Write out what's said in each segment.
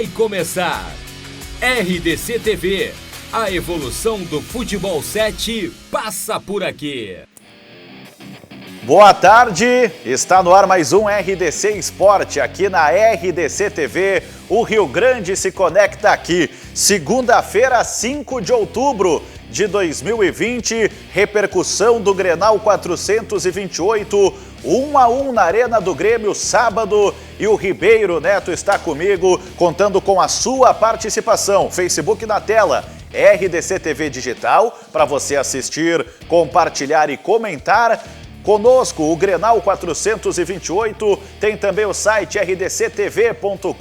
vai começar. RDC TV, a evolução do futebol 7 passa por aqui. Boa tarde, está no ar mais um RDC Esporte aqui na RDC TV. O Rio Grande se conecta aqui, segunda-feira, 5 de outubro de 2020, repercussão do Grenal 428, 1-1 na Arena do Grêmio, sábado, e o Ribeiro Neto está comigo, contando com a sua participação. Facebook na tela, RDC TV Digital, para você assistir, compartilhar e comentar. Conosco, o Grenal 428, tem também o site rdctv.com.br,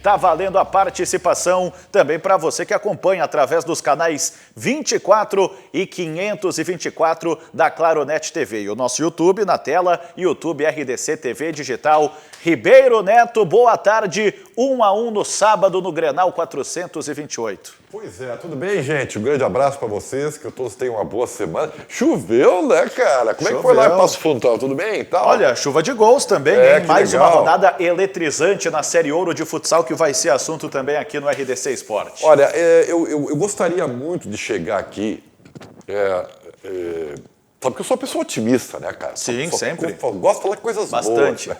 tá valendo a participação também para você que acompanha através dos canais 24 e 524 da Claronet TV. E o nosso YouTube na tela, YouTube RDC TV Digital. Ribeiro Neto, boa tarde, 1-1 no sábado no Grenal 428. Pois é, tudo bem, gente? Um grande abraço para vocês, que todos tenham uma boa semana. Choveu, né, cara? Como é que foi lá em Passo Fundo? Tudo bem e tal? Olha, chuva de gols também, hein? Mais legal. Uma rodada eletrizante na Série Ouro de Futsal, que vai ser assunto também aqui no RDC Esporte. Olha, eu gostaria muito de chegar aqui... Sabe que eu sou uma pessoa otimista, né, cara? Sim, sempre. Gosto de falar coisas bastante boas.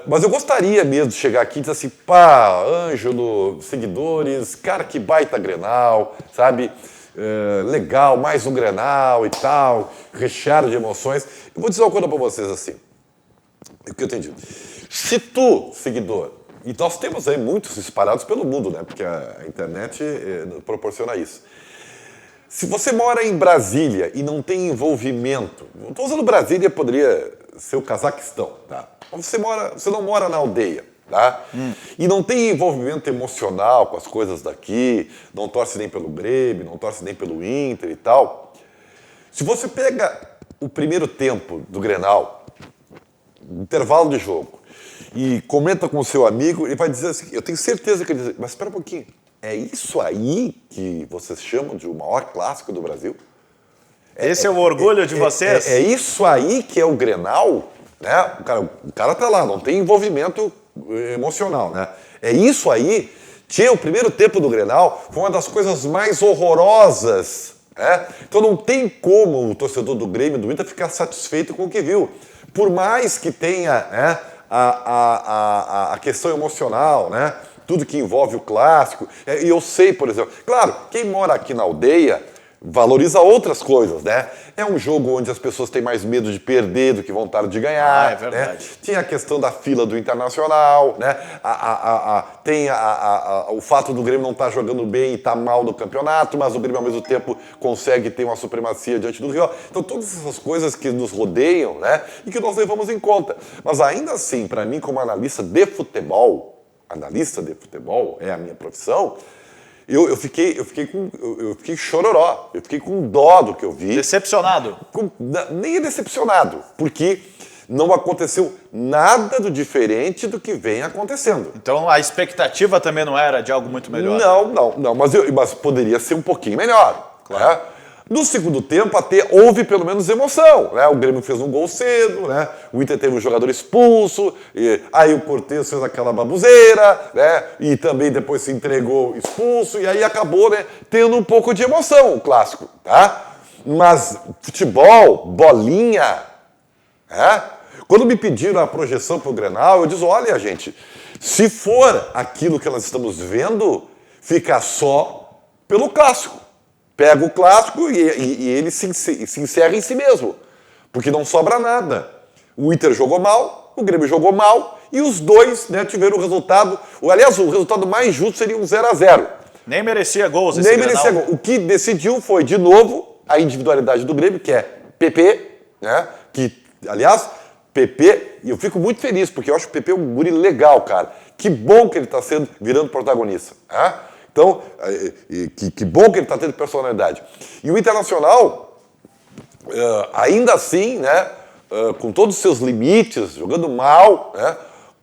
Mas eu gostaria mesmo de chegar aqui e dizer assim, pá, Ângelo, seguidores, cara, que baita Grenal, sabe? Legal, mais um Grenal e tal, recheado de emoções. Eu vou dizer uma coisa pra vocês assim, o que eu tenho dito. Se tu, seguidor, e nós temos aí muitos espalhados pelo mundo, né? Porque a internet proporciona isso. Se você mora em Brasília e não tem envolvimento, não estou usando Brasília, poderia ser o Cazaquistão, tá? Você não mora na aldeia, tá? E não tem envolvimento emocional com as coisas daqui, não torce nem pelo Grêmio, não torce nem pelo Inter e tal. Se você pega o primeiro tempo do Grenal, intervalo de jogo, e comenta com o seu amigo, ele vai dizer assim, eu tenho certeza que ele vai dizer, mas espera um pouquinho, é isso aí que vocês chamam de o maior clássico do Brasil? Esse é o orgulho de vocês? É isso aí que é o Grenal? Né? O cara tá lá, não tem envolvimento emocional, né? É isso aí. O primeiro tempo do Grenal foi uma das coisas mais horrorosas, né? Então não tem como o torcedor do Grêmio, do Inter, ficar satisfeito com o que viu. Por mais que tenha, né, a questão emocional, né? Tudo que envolve o clássico. E eu sei, por exemplo, claro, quem mora aqui na aldeia valoriza outras coisas, né? É um jogo onde as pessoas têm mais medo de perder do que vontade de ganhar. É verdade. Né? Tem a questão da fila do Internacional, né? Tem o fato do Grêmio não estar jogando bem e estar mal no campeonato, mas o Grêmio, ao mesmo tempo, consegue ter uma supremacia diante do Rio. Então, todas essas coisas que nos rodeiam, né? E que nós levamos em conta. Mas, ainda assim, para mim, como analista de futebol é a minha profissão, eu fiquei chororó, eu fiquei com dó do que eu vi. Decepcionado? Nem decepcionado, porque não aconteceu nada do diferente do que vem acontecendo. Então a expectativa também não era de algo muito melhor? Não, mas poderia ser um pouquinho melhor. Claro. Né? No segundo tempo, até houve pelo menos emoção. Né? O Grêmio fez um gol cedo, né? O Inter teve um jogador expulso, aí o Cortez fez aquela babuzeira, né? E também depois se entregou expulso, e aí acabou, né, tendo um pouco de emoção o clássico. Tá? Mas futebol, bolinha, né? Quando me pediram a projeção para o Grenal, eu disse, olha, gente, se for aquilo que nós estamos vendo, fica só pelo clássico. Pega o clássico e ele se encerra em si mesmo, porque não sobra nada. O Inter jogou mal, o Grêmio jogou mal, e os dois, né, tiveram o resultado... Aliás, o resultado mais justo seria um 0-0. Nem merecia gols esse Nem merecia gol. O que decidiu foi, de novo, a individualidade do Grêmio, que é PP, né, que, aliás, PP, e eu fico muito feliz, porque eu acho que o PP é um guri legal, cara. Que bom que ele está virando protagonista, né? Então, que bom que ele está tendo personalidade. E o Internacional, ainda assim, né, com todos os seus limites, jogando mal, né,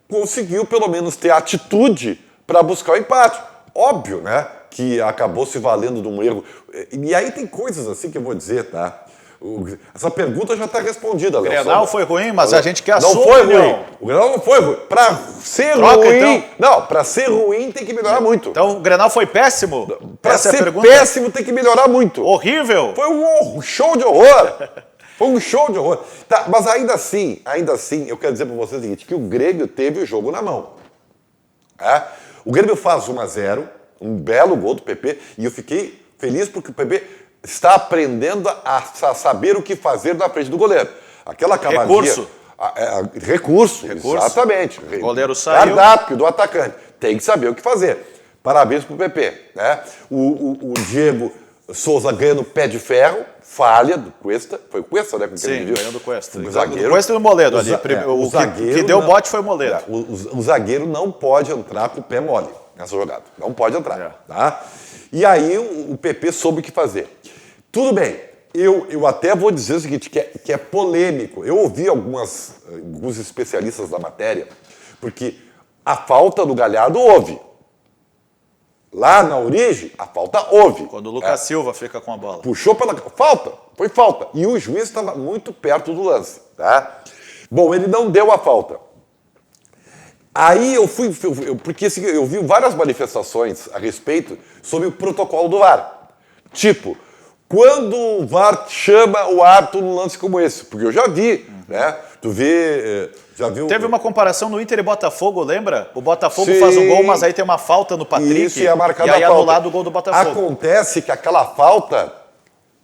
conseguiu pelo menos ter atitude para buscar o empate. Óbvio, né, que acabou se valendo de um erro. E aí tem coisas assim que eu vou dizer, tá? Essa pergunta já está respondida, Léo. O Grenal foi ruim, mas a gente quer a Não sua foi opinião. ruim. O Grenal não foi ruim. Para ser Troca, ruim... então. Não, para ser ruim tem que melhorar muito. Então o Grenal foi péssimo? Para Essa é a ser pergunta? péssimo tem que melhorar muito. Horrível? Foi um show de horror. Foi um show de horror. Tá, mas ainda assim, eu quero dizer para vocês o seguinte, que o Grêmio teve o jogo na mão. É? O Grêmio faz 1-0, um belo gol do PP, e eu fiquei feliz porque o PP está aprendendo a saber o que fazer na frente do goleiro. Aquela cavadinha... Recurso, exatamente. O goleiro saiu. Cardápio do atacante. Tem que saber o que fazer. Parabéns pro PP. Né? O Diego Souza ganha no pé de ferro, falha do Cuesta. Foi o Cuesta, né? Sim, ganhou do Cuesta. O zagueiro. Do Cuesta e do Moledo ali. O zagueiro que deu não, bote foi o Moledo. O zagueiro não pode entrar com o pé mole nessa jogada. Não pode entrar. Tá? E aí o PP soube o que fazer. Tudo bem. Eu até vou dizer o seguinte, que é polêmico. Eu ouvi alguns especialistas da matéria, porque a falta do Galhardo houve. Lá na origem, a falta houve. Quando o Lucas Silva fica com a bola. Puxou pela... Falta, foi falta. E o juiz estava muito perto do lance. Tá? Bom, ele não deu a falta. Aí porque assim, eu vi várias manifestações a respeito sobre o protocolo do VAR. Tipo, quando o VAR chama o árbitro num lance como esse? Porque eu já vi, né? Tu vê... Já viu... Teve uma comparação no Inter e Botafogo, lembra? O Botafogo faz o gol, mas aí tem uma falta no Patrick. Isso, e é marcado e aí a falta. anulado o gol do Botafogo. Acontece que aquela falta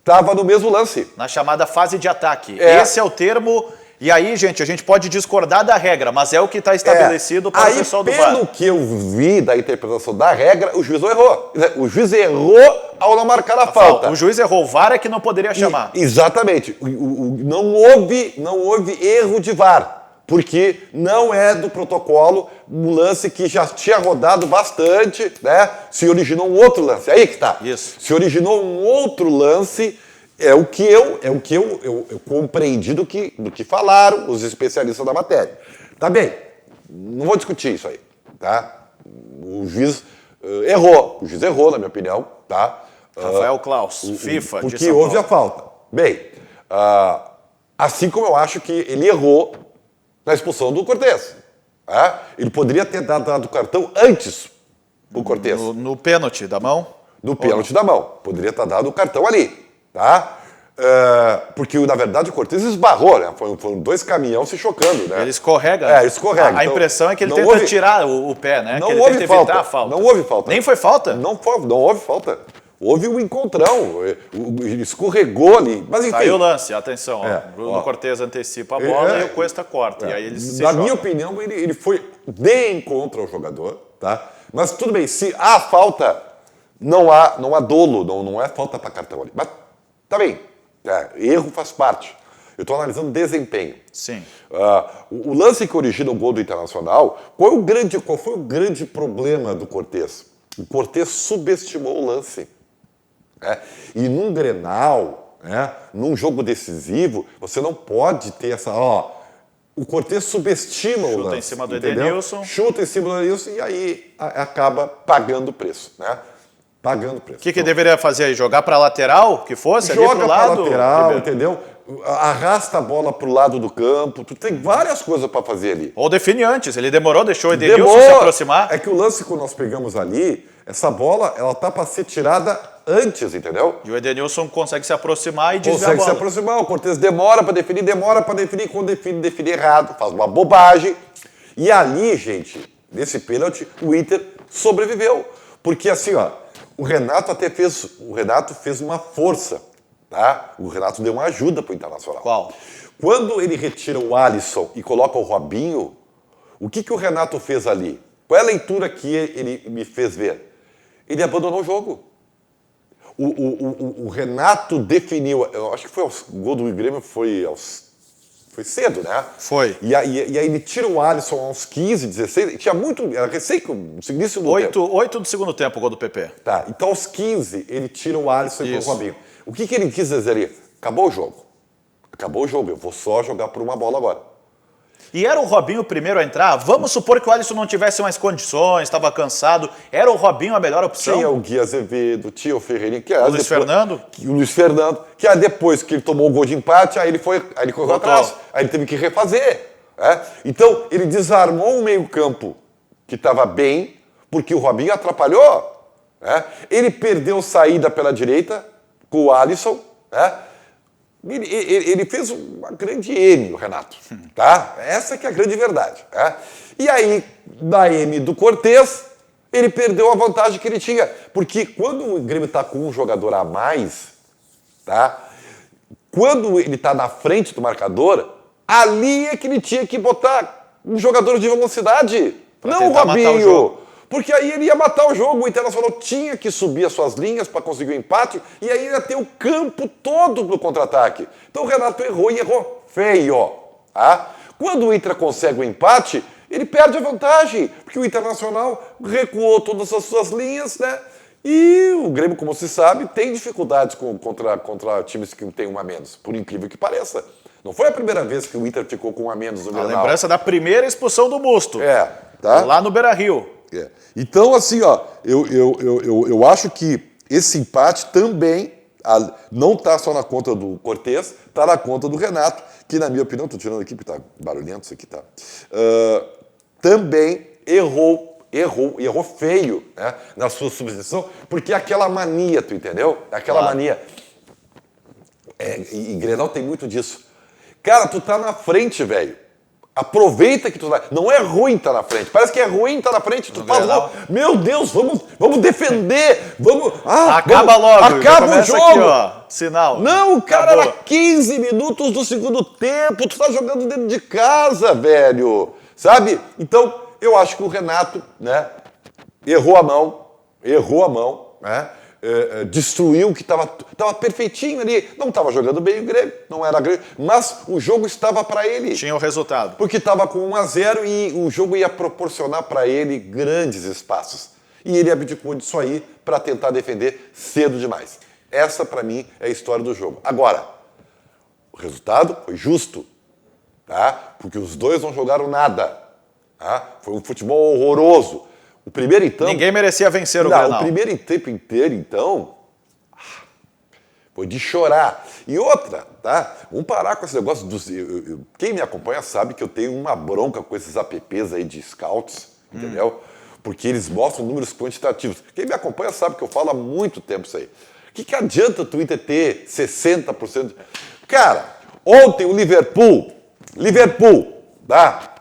estava no mesmo lance. Na chamada fase de ataque. Esse é o termo... E aí, gente, a gente pode discordar da regra, mas é o que está estabelecido para o pessoal do VAR. Pelo que eu vi da interpretação da regra, o juiz não errou. O juiz errou ao não marcar a falta. O juiz errou, o VAR é que não poderia chamar. Exatamente. Não houve erro de VAR, porque não é do protocolo um lance que já tinha rodado bastante, né? Se originou um outro lance. Aí que está. Isso. Se originou um outro lance... É o que eu compreendi do que falaram os especialistas da matéria. Tá bem, não vou discutir isso aí, tá? O juiz errou, na minha opinião, tá? Rafael Klaus, FIFA, porque de São houve Paulo. a falta. Bem, assim como eu acho que ele errou na expulsão do Cortez. Tá? Ele poderia ter dado o cartão antes pro Cortez. No pênalti da mão? No pênalti da mão. Poderia ter dado o cartão ali. Tá? Porque, na verdade, o Cortez esbarrou, né? Foram dois caminhões se chocando, né? Ele escorrega. Escorrega. A impressão é que ele tenta tirar o pé, né? Não que ele houve tenta evitar a falta. Não houve falta. Nem foi falta? Não houve falta. Houve um encontrão. Ele escorregou ali. Mas, enfim. Aí o lance, atenção. Bruno ó. Cortez antecipa a bola e o Cuesta corta. E aí eles se Na chocam. minha opinião, ele foi de encontro ao jogador, tá? Mas tudo bem, se há falta, não há dolo, não é falta para cartão ali. Mas tá bem, erro faz parte. Eu estou analisando desempenho. Sim. O lance que origina o gol do Internacional, qual foi o grande problema do Cortez? O Cortez subestimou o lance. E num Grenal, num jogo decisivo, você não pode ter essa... o Cortez subestima o lance. Chuta em cima do entendeu? Edenilson. Chuta em cima do Edenilson e aí acaba pagando o preço, né? Pagando o preço. O que deveria fazer aí? Jogar para lateral, que fosse, ali Joga pro para lado? lateral, entendeu? Arrasta a bola pro lado do campo. Tu tem várias coisas para fazer ali. Ou define antes. Ele demorou, deixou o Edenilson se aproximar. É que o lance que nós pegamos ali, essa bola, ela tá para ser tirada antes, entendeu? E o Edenilson consegue se aproximar e desviar a Consegue bola. se aproximar. O Cortez demora para definir. Quando define errado, faz uma bobagem. E ali, gente, nesse pênalti, o Inter sobreviveu. Porque assim, o Renato fez uma força, tá? O Renato deu uma ajuda pro Internacional. Qual? Quando ele retira o Alisson e coloca o Robinho, o que o Renato fez ali? Qual é a leitura que ele me fez ver? Ele abandonou o jogo. O Renato definiu, eu acho que o gol do Grêmio foi cedo, né? Foi. E aí ele tira o Alisson aos 15, 16, tinha muito, era recém no início do tempo. 8 do segundo tempo, o gol do PP. Tá, então aos 15 ele tira o Alisson e põe o Isso. Robinho. O que ele quis dizer ali? Acabou o jogo. Acabou o jogo, eu vou só jogar por uma bola agora. E era o Robinho o primeiro a entrar? Vamos supor que o Alisson não tivesse mais condições, estava cansado. Era o Robinho a melhor opção? Tinha o Gui Azevedo, tinha o Ferreirinho, que o Luiz Fernando? O Luiz Fernando, que depois que ele tomou o gol de empate, aí ele correu atrás, aí ele teve que refazer. Então, ele desarmou o meio-campo que estava bem, porque o Robinho atrapalhou. Ele perdeu saída pela direita com o Alisson. Ele fez uma grande M, o Renato. Tá? Essa que é a grande verdade. E aí, da M do Cortez, ele perdeu a vantagem que ele tinha. Porque quando o Grêmio está com um jogador a mais, tá? Quando ele está na frente do marcador, ali é que ele tinha que botar um jogador de velocidade. Não o Robinho. Porque aí ele ia matar o jogo. O Internacional tinha que subir as suas linhas para conseguir o empate e aí ia ter o campo todo no contra-ataque. Então o Renato errou e errou feio. Quando o Inter consegue o empate, ele perde a vantagem, porque o Internacional recuou todas as suas linhas, né? E o Grêmio, como se sabe, tem dificuldades contra times que têm um a menos, por incrível que pareça. Não foi a primeira vez que o Inter ficou com um a menos no Grenal. A lembrança da primeira expulsão do Musto. Tá? Lá no Beira-Rio. Então, assim, eu acho que esse empate também não está só na conta do Cortez, está na conta do Renato, que, na minha opinião, estou tirando aqui porque está barulhento isso aqui, tá? Também errou feio, né, na sua substituição, porque é aquela mania, tu entendeu? Aquela mania. E Grenal tem muito disso. Cara, tu tá na frente, velho. Aproveita que tu tá... Não é ruim estar na frente. Parece que é ruim estar na frente. Tu falou, meu Deus, vamos defender. Acaba logo. Acaba o jogo. Aqui, ó, sinal. Não, cara, era 15 minutos do segundo tempo. Tu tá jogando dentro de casa, velho. Sabe? Então, eu acho que o Renato, né, errou a mão, né? Destruiu o que estava perfeitinho ali. Não estava jogando bem o Grêmio, não era Grêmio, mas o jogo estava para ele. Tinha o resultado. Porque estava com 1-0 e o jogo ia proporcionar para ele grandes espaços. E ele abdicou disso aí para tentar defender cedo demais. Essa, para mim, é a história do jogo. Agora, o resultado foi justo, tá? Porque os dois não jogaram nada. Tá? Foi um futebol horroroso. O primeiro, então... Ninguém merecia vencer o Grenal. O primeiro tempo inteiro, então, foi de chorar. E outra, tá? Vamos parar com esse negócio dos... Quem me acompanha sabe que eu tenho uma bronca com esses apps aí de scouts, entendeu? Porque eles mostram números quantitativos. Quem me acompanha sabe que eu falo há muito tempo isso aí. O que adianta o Twitter ter 60%? Cara, ontem o Liverpool, tá?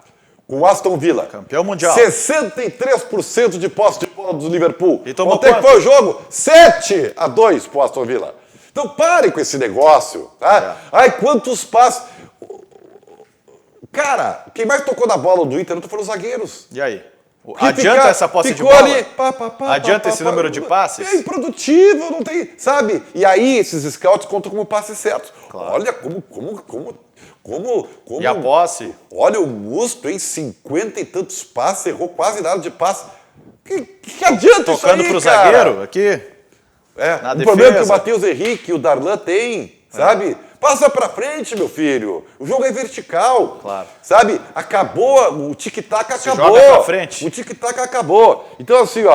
Com o Aston Villa. Campeão mundial. 63% de posse de bola do Liverpool. E tomou quanto é que foi o jogo? 7-2 pro Aston Villa. Então parem com esse negócio, tá? Ai, quantos passes. Cara, quem mais tocou na bola do Inter foram os zagueiros. E aí? Adianta essa posse de bola? Ali, adianta esse número de passes? É improdutivo, não tem, sabe? E aí esses scouts contam como passes certos. Claro. Olha como... E a posse? Olha o Musto, em 50 e tantos passes, errou quase nada de passe. Que adianta isso aí, tocando pro zagueiro aqui? Na defesa. Problema que o Matheus Henrique e o Darlan têm, sabe? Passa pra frente, meu filho. O jogo é vertical. Claro. Sabe? Acabou, o tic-tac acabou. Joga pra frente. O tic-tac acabou. Então, assim,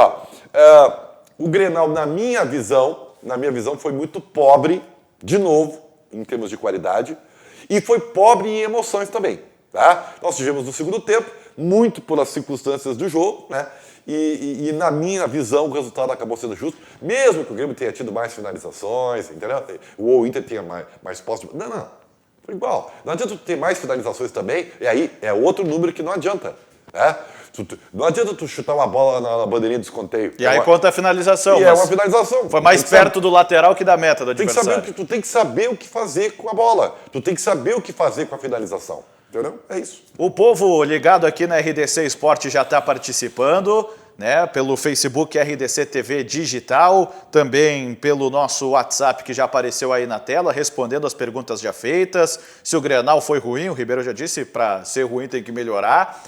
o Grenal, na minha visão, foi muito pobre, de novo, em termos de qualidade. E foi pobre em emoções também, tá? Nós tivemos no segundo tempo, muito pelas circunstâncias do jogo, né? E na minha visão, o resultado acabou sendo justo, mesmo que o Grêmio tenha tido mais finalizações, entendeu? Ou o Inter tenha mais posse. Não, foi igual. Não adianta tu ter mais finalizações também, e aí é outro número que não adianta, né? Não adianta tu chutar uma bola na bandeirinha de escanteio. E aí conta a finalização. E é uma finalização. Foi mais perto do lateral que da meta do adversário. Tu tem que saber o que fazer com a bola. Tu tem que saber o que fazer com a finalização. Entendeu? É isso. O povo ligado aqui na RDC Esporte já está participando, né? Pelo Facebook RDC TV Digital, também pelo nosso WhatsApp que já apareceu aí na tela, respondendo as perguntas já feitas. Se o Grenal foi ruim, o Ribeiro já disse, para ser ruim tem que melhorar.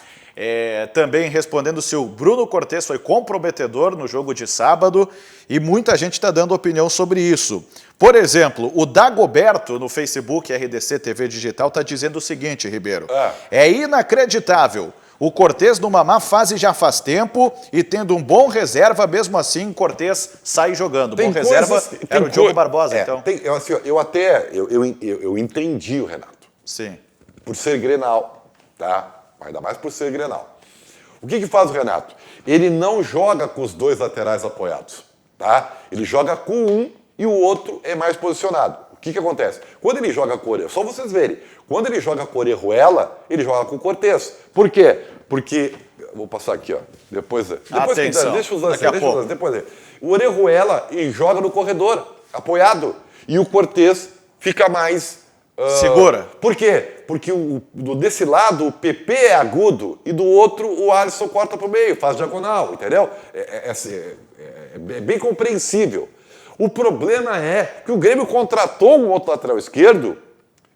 Também respondendo se o Bruno Cortez foi comprometedor no jogo de sábado, e muita gente está dando opinião sobre isso. Por exemplo, o Dagoberto no Facebook RDC TV Digital está dizendo o seguinte, Ribeiro. É inacreditável. O Cortez numa má fase já faz tempo e tendo um bom reserva, mesmo assim, Cortez sai jogando. Bom reserva era o Diogo Barbosa, então. Eu entendi o Renato. Sim. Por ser Grenal, tá? Ainda mais por ser Grenal. O que faz o Renato? Ele não joga com os dois laterais apoiados, tá? Ele joga com um e o outro é mais posicionado. O que acontece? Quando ele joga com o Orejuela, só vocês verem, quando ele joga com o Orejuela, ele joga com o Cortez. Por quê? Porque, vou passar aqui, ó, depois atenção, deixa os lances, depois. O Orejuela joga no corredor, apoiado, e o Cortez fica mais... segura. Por quê? Porque desse lado o PP é agudo e do outro o Alisson corta pro meio, faz diagonal, entendeu? É bem compreensível. O problema é que o Grêmio contratou um outro lateral esquerdo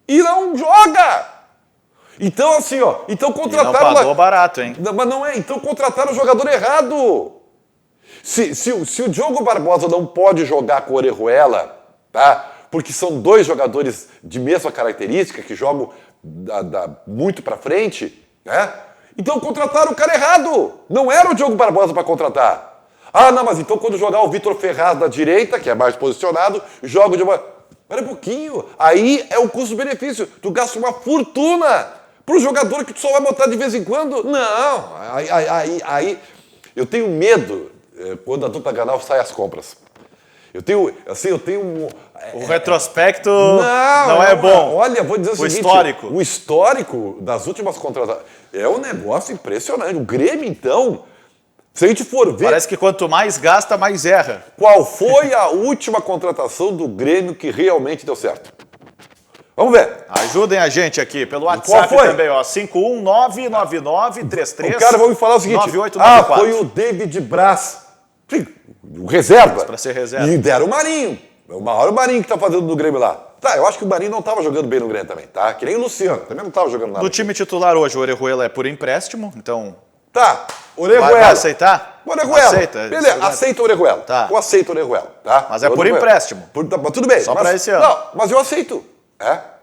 e não joga. Então, assim, ó, contrataram... E não pagou barato, hein? Não, mas não é, então contrataram o jogador errado. Se o Diogo Barbosa não pode jogar com o Orejuela, tá? Porque são dois jogadores de mesma característica, que jogam muito pra frente, né? Então contrataram o cara errado. Não era o Diogo Barbosa para contratar. Ah, não, mas então quando jogar o Vitor Ferraz da direita, que é mais posicionado, joga o Diogo Barbosa. Espera um pouquinho. Aí é o custo-benefício. Tu gasta uma fortuna pro jogador que tu só vai botar de vez em quando. Não. Aí eu tenho medo quando a dupla Grenal sai às compras. Eu tenho O retrospecto não é bom. Olha, vou dizer o seguinte. O histórico das últimas contratações é um negócio impressionante. O Grêmio, então, se a gente for ver... Parece que quanto mais gasta, mais erra. Qual foi a última contratação do Grêmio que realmente deu certo? Vamos ver. Ajudem a gente aqui pelo WhatsApp também, ó. 5199933. O cara vai me falar o seguinte. 9894. Foi o David Braz. O reserva. Para ser reserva. E deram o Marinho. É o maior Marinho que tá fazendo no Grêmio lá. Tá, eu acho que o Marinho não tava jogando bem no Grêmio também, tá? Que nem o Luciano, também não tava jogando nada. No time titular hoje, o Orejuela é por empréstimo, então... Tá, Orejuela. Vai aceitar? Orejuela. Aceita. Beleza, aceita o Orejuela. Tá. Eu aceito o Orejuela, tá? Mas é por empréstimo. Mas tudo bem. Só para esse ano. Não, mas eu aceito.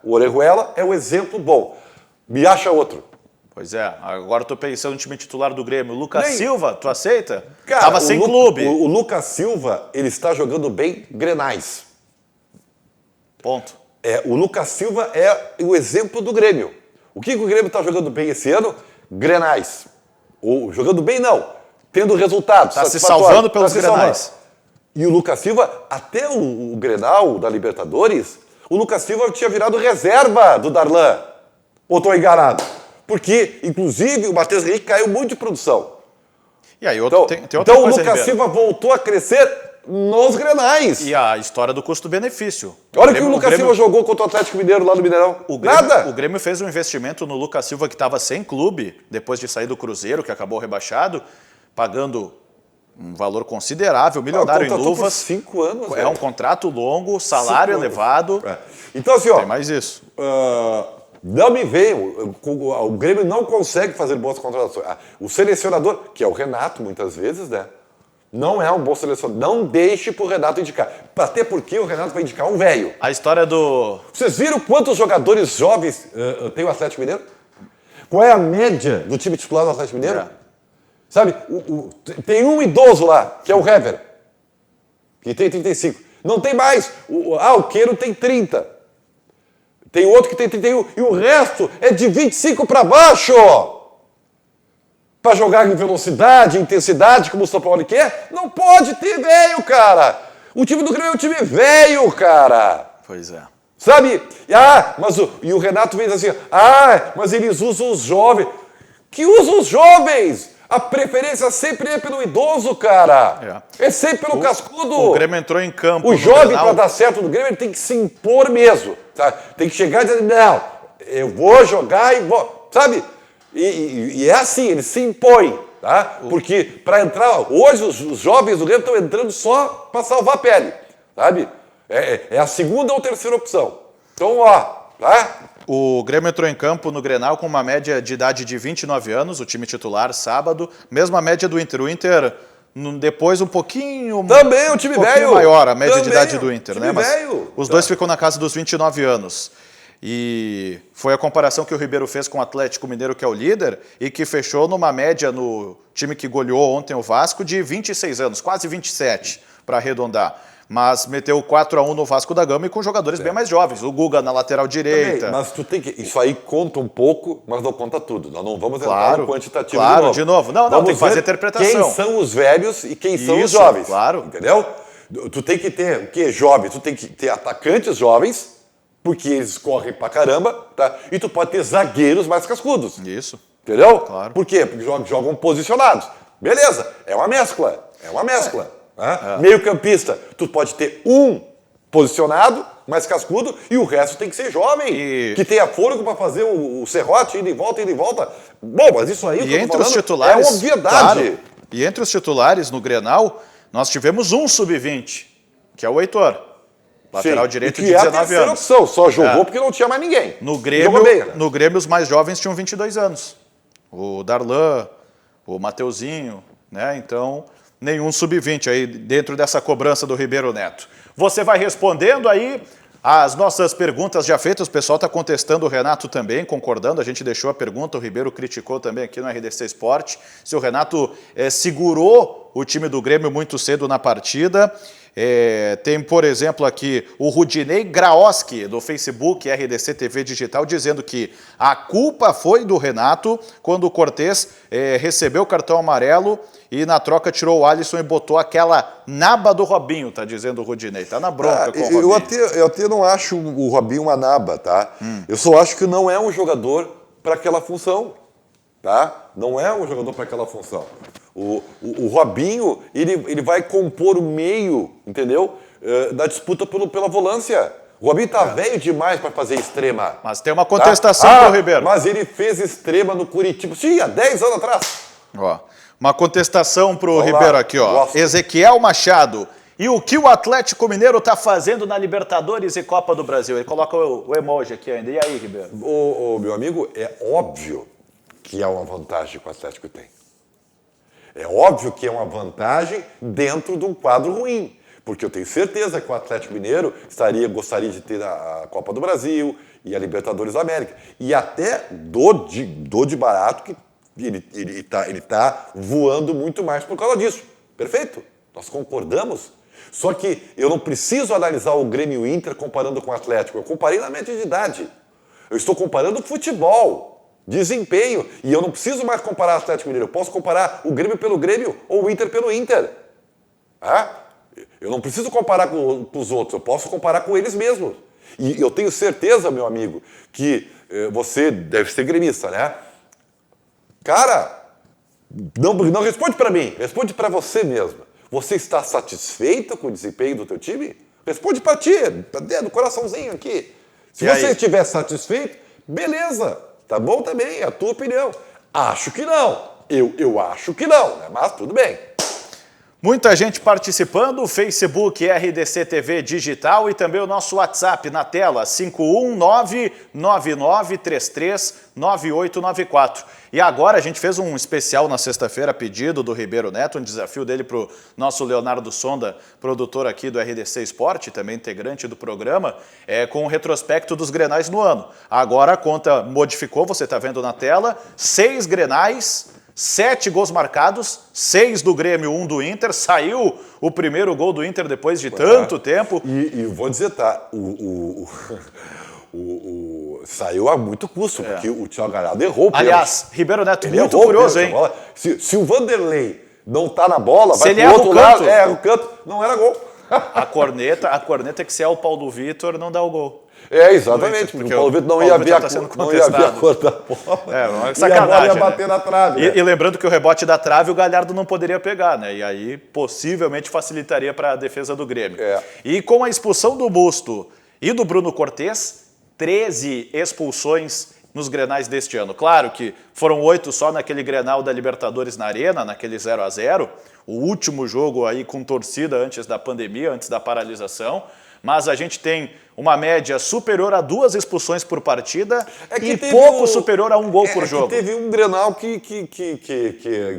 O Orejuela é o exemplo bom. Me acha outro. Pois é, agora eu tô pensando no time titular do Grêmio. Lucas Silva, tu aceita? Cara, tava sem clube. O Lucas Silva, ele está jogando bem Grenais. Ponto. O Lucas Silva é o exemplo do Grêmio. O que o Grêmio está jogando bem esse ano? Grenais. Ou jogando bem, não. Tendo resultados. Está se salvando pelos Grenais. E o Lucas Silva, até o Grenal da Libertadores, o Lucas Silva tinha virado reserva do Darlan. Ou estou enganado? Porque, inclusive, o Matheus Henrique caiu muito de produção. E aí, tem outra então coisa, o Lucas Ribeiro. Silva voltou a crescer nos Grenais. E a história do custo-benefício. Olha o que o Lucas Silva jogou contra o Atlético Mineiro lá no Mineirão. Nada! O Grêmio fez um investimento no Lucas Silva que estava sem clube, depois de sair do Cruzeiro, que acabou rebaixado, pagando um valor considerável, milionário em luvas. Por 5 anos. É um contrato longo, salário elevado. Então, assim, ó... Tem mais isso. Não me veio. O Grêmio não consegue fazer boas contratações. O selecionador, que é o Renato, muitas vezes, né? Não é um bom selecionador. Não deixe pro Renato indicar. Até porque o Renato vai indicar um velho. A história do... Vocês viram quantos jogadores jovens tem o Atlético Mineiro? Qual é a média do time titular do Atlético Mineiro? Sabe, tem um idoso lá, que é o Hever, que tem 35. Não tem mais. O Queiro tem 30. Tem outro que tem 31. E o resto é de 25 para baixo. Para jogar em velocidade, intensidade, como o São Paulo quer, não pode ter velho, cara. O time do Grêmio é um time velho, cara. Pois é. Sabe? E o Renato vem assim, mas eles usam os jovens. Que usam os jovens? A preferência sempre é pelo idoso, cara. É sempre pelo cascudo. O Grêmio entrou em campo. O jovem, para dar certo no Grêmio, ele tem que se impor mesmo. Tá? Tem que chegar e dizer, não, eu vou jogar e vou... Sabe? E é assim, ele se impõe. Tá? Porque para entrar... Hoje os jovens do Grêmio estão entrando só para salvar a pele. Sabe? É a segunda ou terceira opção. Então, tá? O Grêmio entrou em campo no Grenal com uma média de idade de 29 anos, o time titular, sábado. Mesma média do Inter. O Inter, depois um pouquinho... Também o time velho. Maior a média de Também idade do Inter, né? Mas velho. os dois ficam na casa dos 29 anos. E foi a comparação que o Ribeiro fez com o Atlético Mineiro, que é o líder, e que fechou numa média no time que goleou ontem o Vasco de 26 anos, quase 27, para arredondar. Mas meteu 4-1 no Vasco da Gama e com jogadores bem mais jovens. O Guga na lateral direita. Também, mas tu tem que... Isso aí conta um pouco, mas não conta tudo. Nós não vamos entrar no quantitativo de novo. Não, tem que fazer interpretação. Quem são os velhos e quem são os jovens. Claro. Entendeu? Tu tem que ter o quê? Jovens. Tu tem que ter atacantes jovens, porque eles correm pra caramba, tá? E tu pode ter zagueiros mais cascudos. Isso. Entendeu? Claro. Por quê? Porque jogam posicionados. Beleza, é uma mescla. É uma mescla. Meio campista, tu pode ter um posicionado, mais cascudo, e o resto tem que ser jovem, que tenha fôlego para fazer o serrote, ida e volta. Bom, mas isso aí, e entre os titulares, é obviedade. Claro, e entre os titulares no Grenal, nós tivemos um sub-20, que é o Heitor, lateral direito de 19 anos. Opção, só jogou porque não tinha mais ninguém. No Grêmio, os mais jovens tinham 22 anos. O Darlan, o Mateuzinho, né? Então... nenhum sub-20 aí dentro dessa cobrança do Ribeiro Neto. Você vai respondendo aí as nossas perguntas já feitas, o pessoal está contestando, o Renato também, concordando, a gente deixou a pergunta, o Ribeiro criticou também aqui no RDC Esporte, se o Renato segurou o time do Grêmio muito cedo na partida. Tem, por exemplo, aqui o Rudinei Graoski, do Facebook RDC TV Digital, dizendo que a culpa foi do Renato quando o Cortez recebeu o cartão amarelo e na troca tirou o Alisson e botou aquela naba do Robinho, tá dizendo o Rudinei. Tá na bronca com o Robinho. Eu até não acho o Robinho uma naba, tá? Eu só acho que não é um jogador para aquela função, tá? Não é um jogador para aquela função. O Robinho, ele vai compor o meio, entendeu? Da disputa pela volância. O Robinho tá velho demais para fazer extrema. Mas tem uma contestação pro Ribeiro. Mas ele fez extrema no Curitiba. Sim, há 10 anos atrás. Ó, uma contestação pro Ribeiro aqui, ó. Gosto. Ezequiel Machado. E o que o Atlético Mineiro tá fazendo na Libertadores e Copa do Brasil? Ele coloca o emoji aqui ainda. E aí, Ribeiro? Meu amigo, é óbvio que é uma vantagem que o Atlético tem. É óbvio que é uma vantagem dentro de um quadro ruim, porque eu tenho certeza que o Atlético Mineiro gostaria de ter a Copa do Brasil e a Libertadores da América. E até dou de barato que ele tá voando muito mais por causa disso. Perfeito? Nós concordamos. Só que eu não preciso analisar o Grêmio Inter comparando com o Atlético. Eu comparei na média de idade. Eu estou comparando futebol. Desempenho. E eu não preciso mais comparar o Atlético Mineiro. Eu posso comparar o Grêmio pelo Grêmio ou o Inter pelo Inter. Eu não preciso comparar com os outros. Eu posso comparar com eles mesmos. E eu tenho certeza, meu amigo, que você deve ser gremista, né? Cara, não responde para mim. Responde para você mesmo. Você está satisfeito com o desempenho do teu time? Responde para ti, do coraçãozinho aqui. Se você estiver satisfeito, beleza. Tá bom também, é a tua opinião. Acho que não. Eu acho que não, né? Mas tudo bem. Muita gente participando, Facebook RDC TV Digital e também o nosso WhatsApp na tela, 51999339894. E agora a gente fez um especial na sexta-feira, a pedido do Ribeiro Neto, um desafio dele para o nosso Leonardo Sonda, produtor aqui do RDC Esporte, também integrante do programa, com um retrospecto dos Grenais no ano. Agora a conta modificou, você está vendo na tela, 6 Grenais... 7 gols marcados, 6 do Grêmio, 1 do Inter. Saiu o primeiro gol do Inter depois de tanto tempo. E vou dizer, tá, saiu a muito custo, porque o Thiago Galhardo errou. Aliás, Ribeiro Neto, muito curioso, hein? Se o Vanderlei não tá na bola, vai pro outro lado, o canto, não era gol. A corneta que se é o Paulo Vitor não dá o gol. Exatamente, porque o Paulo Vitor não ia ver a cor da bola. Sacanagem, e a bola ia bater na trave. E lembrando que o rebote da trave o Galhardo não poderia pegar, né? E aí possivelmente facilitaria para a defesa do Grêmio. E com a expulsão do Busto e do Bruno Cortez, 13 expulsões nos Grenais deste ano. Claro que foram 8 só naquele Grenal da Libertadores na Arena, naquele 0-0, o último jogo aí com torcida antes da pandemia, antes da paralisação. mas a gente tem uma média superior a 2 expulsões por partida e teve pouco superior a 1 gol por jogo. Teve um Grenal que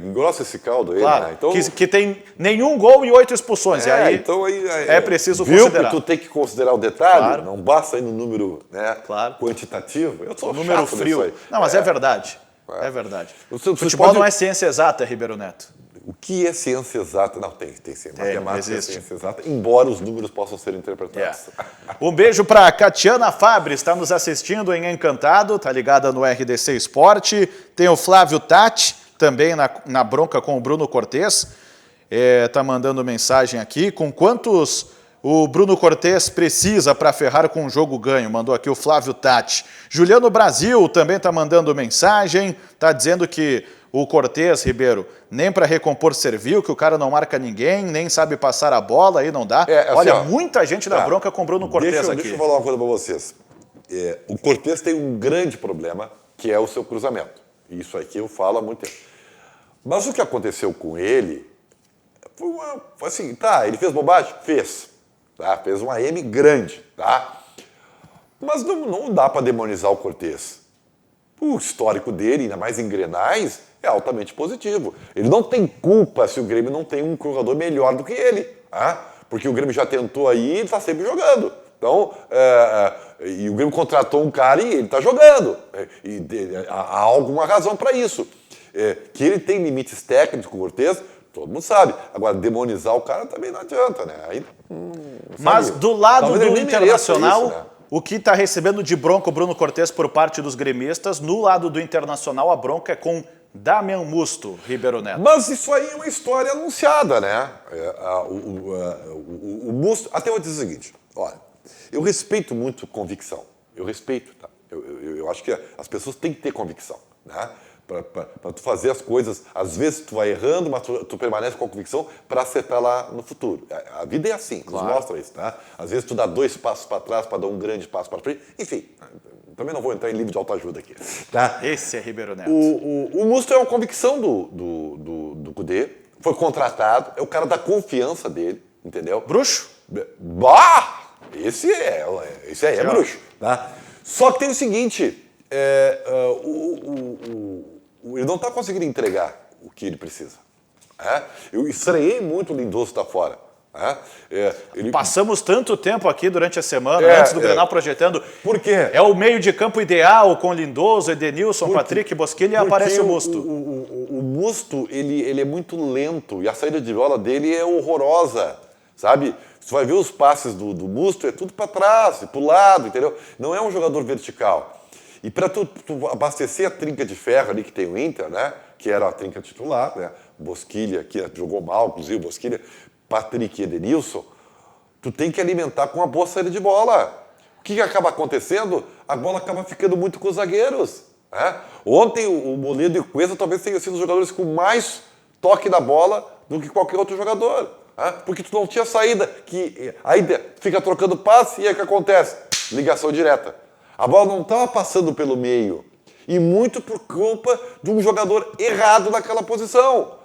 engrossa esse caldo aí, claro, né? Então, que tem nenhum gol e 8 expulsões. E aí, então é preciso viu considerar. Que tu tem que considerar o detalhe, Claro. não basta ir no número, né, Claro. quantitativo. Eu sou número chato frio. nisso aí. Não, mas é verdade. É verdade. Você Futebol pode- não é ciência exata, Ribeiro Neto. O que é ciência exata? Não, tem ciência. Matemática é existe. ciência exata, embora os números possam ser interpretados. Um beijo para Catiana Fabre, está nos assistindo em Encantado, tá ligada no RDC Esporte. Tem o Flávio Tati, também na bronca com o Bruno Cortez. Tá mandando mensagem aqui. Com quantos o Bruno Cortez precisa para ferrar com um jogo ganho? Mandou aqui o Flávio Tati. Juliano Brasil também está mandando mensagem. Está dizendo que o Cortez, Ribeiro, nem para recompor serviu, que o cara não marca ninguém, nem sabe passar a bola, aí não dá. Assim, olha, muita gente na bronca com o Bruno Cortez aqui. Deixa eu falar uma coisa para vocês. O Cortez tem um grande problema, que é o seu cruzamento. Isso aqui eu falo há muito tempo. Mas o que aconteceu com ele foi assim, tá, ele fez bobagem? Fez. Tá? Fez uma M grande, tá? Mas não dá para demonizar o Cortez. O histórico dele, ainda mais em Grenais, é altamente positivo. Ele não tem culpa se o Grêmio não tem um jogador melhor do que ele. Tá? Porque o Grêmio já tentou aí e ele está sempre jogando. Então, e o Grêmio contratou um cara e ele está jogando. Há alguma razão para isso. Que ele tem limites técnicos com o Cortez, todo mundo sabe. Agora, demonizar o cara também não adianta, né? Aí, mas do lado talvez do ele nem mereça Internacional, isso, né? o que está recebendo de bronca o Bruno Cortez por parte dos gremistas, no lado do Internacional a bronca é com Damian Musto, Ribeiro Neto. Mas isso aí é uma história anunciada, né? O Musto... Até vou dizer o seguinte, olha, eu respeito muito convicção. Eu respeito, tá? Eu acho que as pessoas têm que ter convicção, né? Para tu fazer as coisas, às vezes tu vai errando, mas tu permanece com a convicção para acertar lá no futuro. A vida é assim, nos mostra isso, tá? Às vezes tu dá 2 passos para trás para dar um grande passo para frente. Enfim, também não vou entrar em livro de autoajuda aqui, tá? Esse é Ribeiro Neto. O Musto é uma convicção do Cudê, foi contratado, é o cara da confiança dele, entendeu? Bruxo? Bah! Esse aí é bruxo, tá? Só que tem o seguinte, ele não está conseguindo entregar o que ele precisa. Eu estranhei muito o Lindoso estar fora. Passamos tanto tempo aqui durante a semana, antes do Grenal, projetando. Por quê? É o meio de campo ideal com Lindoso, Edenilson, Patrick, Bosquilha e aparece o Musto. O Musto, ele é muito lento e a saída de bola dele é horrorosa, sabe? Você vai ver os passes do Musto, é tudo para trás, para o lado, entendeu? Não é um jogador vertical. E para tu abastecer a trinca de ferro ali que tem o Inter, né? Que era a trinca titular, né? Bosquilha, que jogou mal, inclusive Bosquilha, Patrick e Edenilson, tu tem que alimentar com uma boa saída de bola. O que acaba acontecendo? A bola acaba ficando muito com os zagueiros. Né? Ontem o Moledo e o Cuesta talvez tenham sido os jogadores com mais toque na bola do que qualquer outro jogador. Né? Porque tu não tinha saída, que aí fica trocando passe e aí o que acontece? Ligação direta. A bola não estava passando pelo meio. E muito por culpa de um jogador errado naquela posição.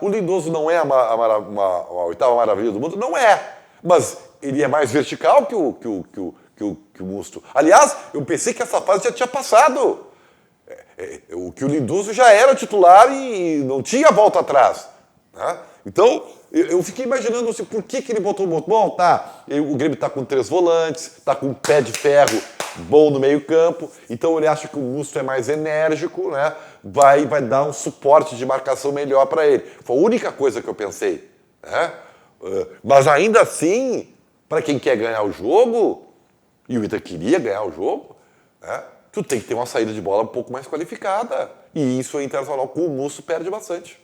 O Lindoso não é a 8ª maravilha do mundo? Não é. Mas ele é mais vertical que o Musto. Aliás, eu pensei que essa fase já tinha passado. Que o Lindoso já era titular e não tinha volta atrás. Né? Então, eu fiquei imaginando assim, por que ele botou o Musto. Bom, tá, o Grêmio está com 3 volantes, está com um pé de ferro bom no meio campo, então ele acha que o Musto é mais enérgico, né? Vai dar um suporte de marcação melhor para ele. Foi a única coisa que eu pensei. Né? Mas ainda assim, para quem quer ganhar o jogo, e o Inter queria ganhar o jogo, né? Tu tem que ter uma saída de bola um pouco mais qualificada. E isso o Internacional com o Musto perde bastante.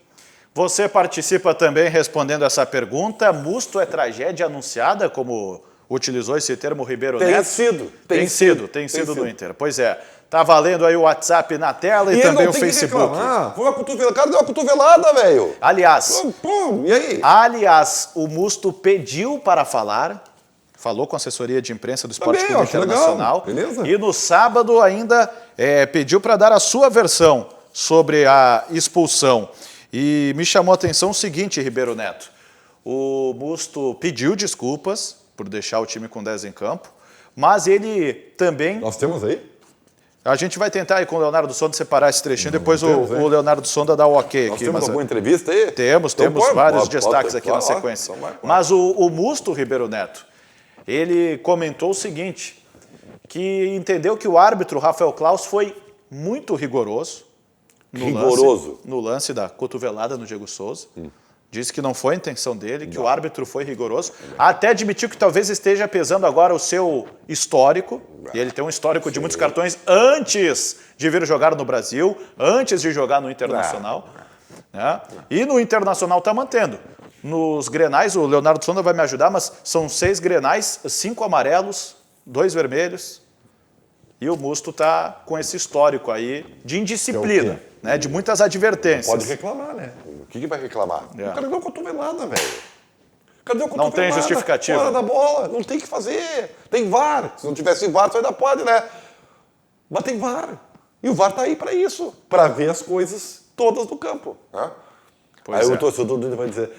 Você participa também respondendo essa pergunta. Musto é tragédia anunciada, como utilizou esse termo Ribeiro Neto? Tem sido no Inter. Pois é. Tá valendo aí o WhatsApp na tela e também o Facebook. Foi uma cotovelada. O cara deu uma cotovelada, velho. Aliás, e aí? O Musto pediu para falar, falou com a assessoria de imprensa do Esporte Clube Internacional. Beleza. E no sábado ainda pediu para dar a sua versão sobre a expulsão. E me chamou a atenção o seguinte, Ribeiro Neto. O Musto pediu desculpas, por deixar o time com 10 em campo, mas ele também... Nós temos aí? A gente vai tentar aí com o Leonardo Sonda separar esse trechinho, depois o Leonardo Sonda dá o ok Nós aqui. temos alguma entrevista aí? Temos vários destaques aqui na claro, sequência. então Mas o Musto Ribeiro Neto, ele comentou o seguinte, que entendeu que o árbitro Rafael Claus foi muito rigoroso no lance da cotovelada no Diego Souza. Disse que não foi a intenção dele, que o árbitro foi rigoroso. Até admitiu que talvez esteja pesando agora o seu histórico. E ele tem um histórico de muitos cartões antes de vir jogar no Brasil, antes de jogar no Internacional. Né? E no Internacional está mantendo. Nos grenais, o Leonardo Sonda vai me ajudar, mas são 6 grenais, 5 amarelos, 2 vermelhos. E o Musto está com esse histórico aí de indisciplina, né? De muitas advertências. Pode reclamar, né? O que vai reclamar? O cara deu cotovelada, velho. Não tem justificativa. Fora da bola, não tem o que fazer. Tem VAR. Se não tivesse VAR, tu ainda pode, né? Mas tem VAR. E o VAR tá aí para isso, para ver as coisas todas do campo. Né? Aí o torcedor do Inter vai dizer,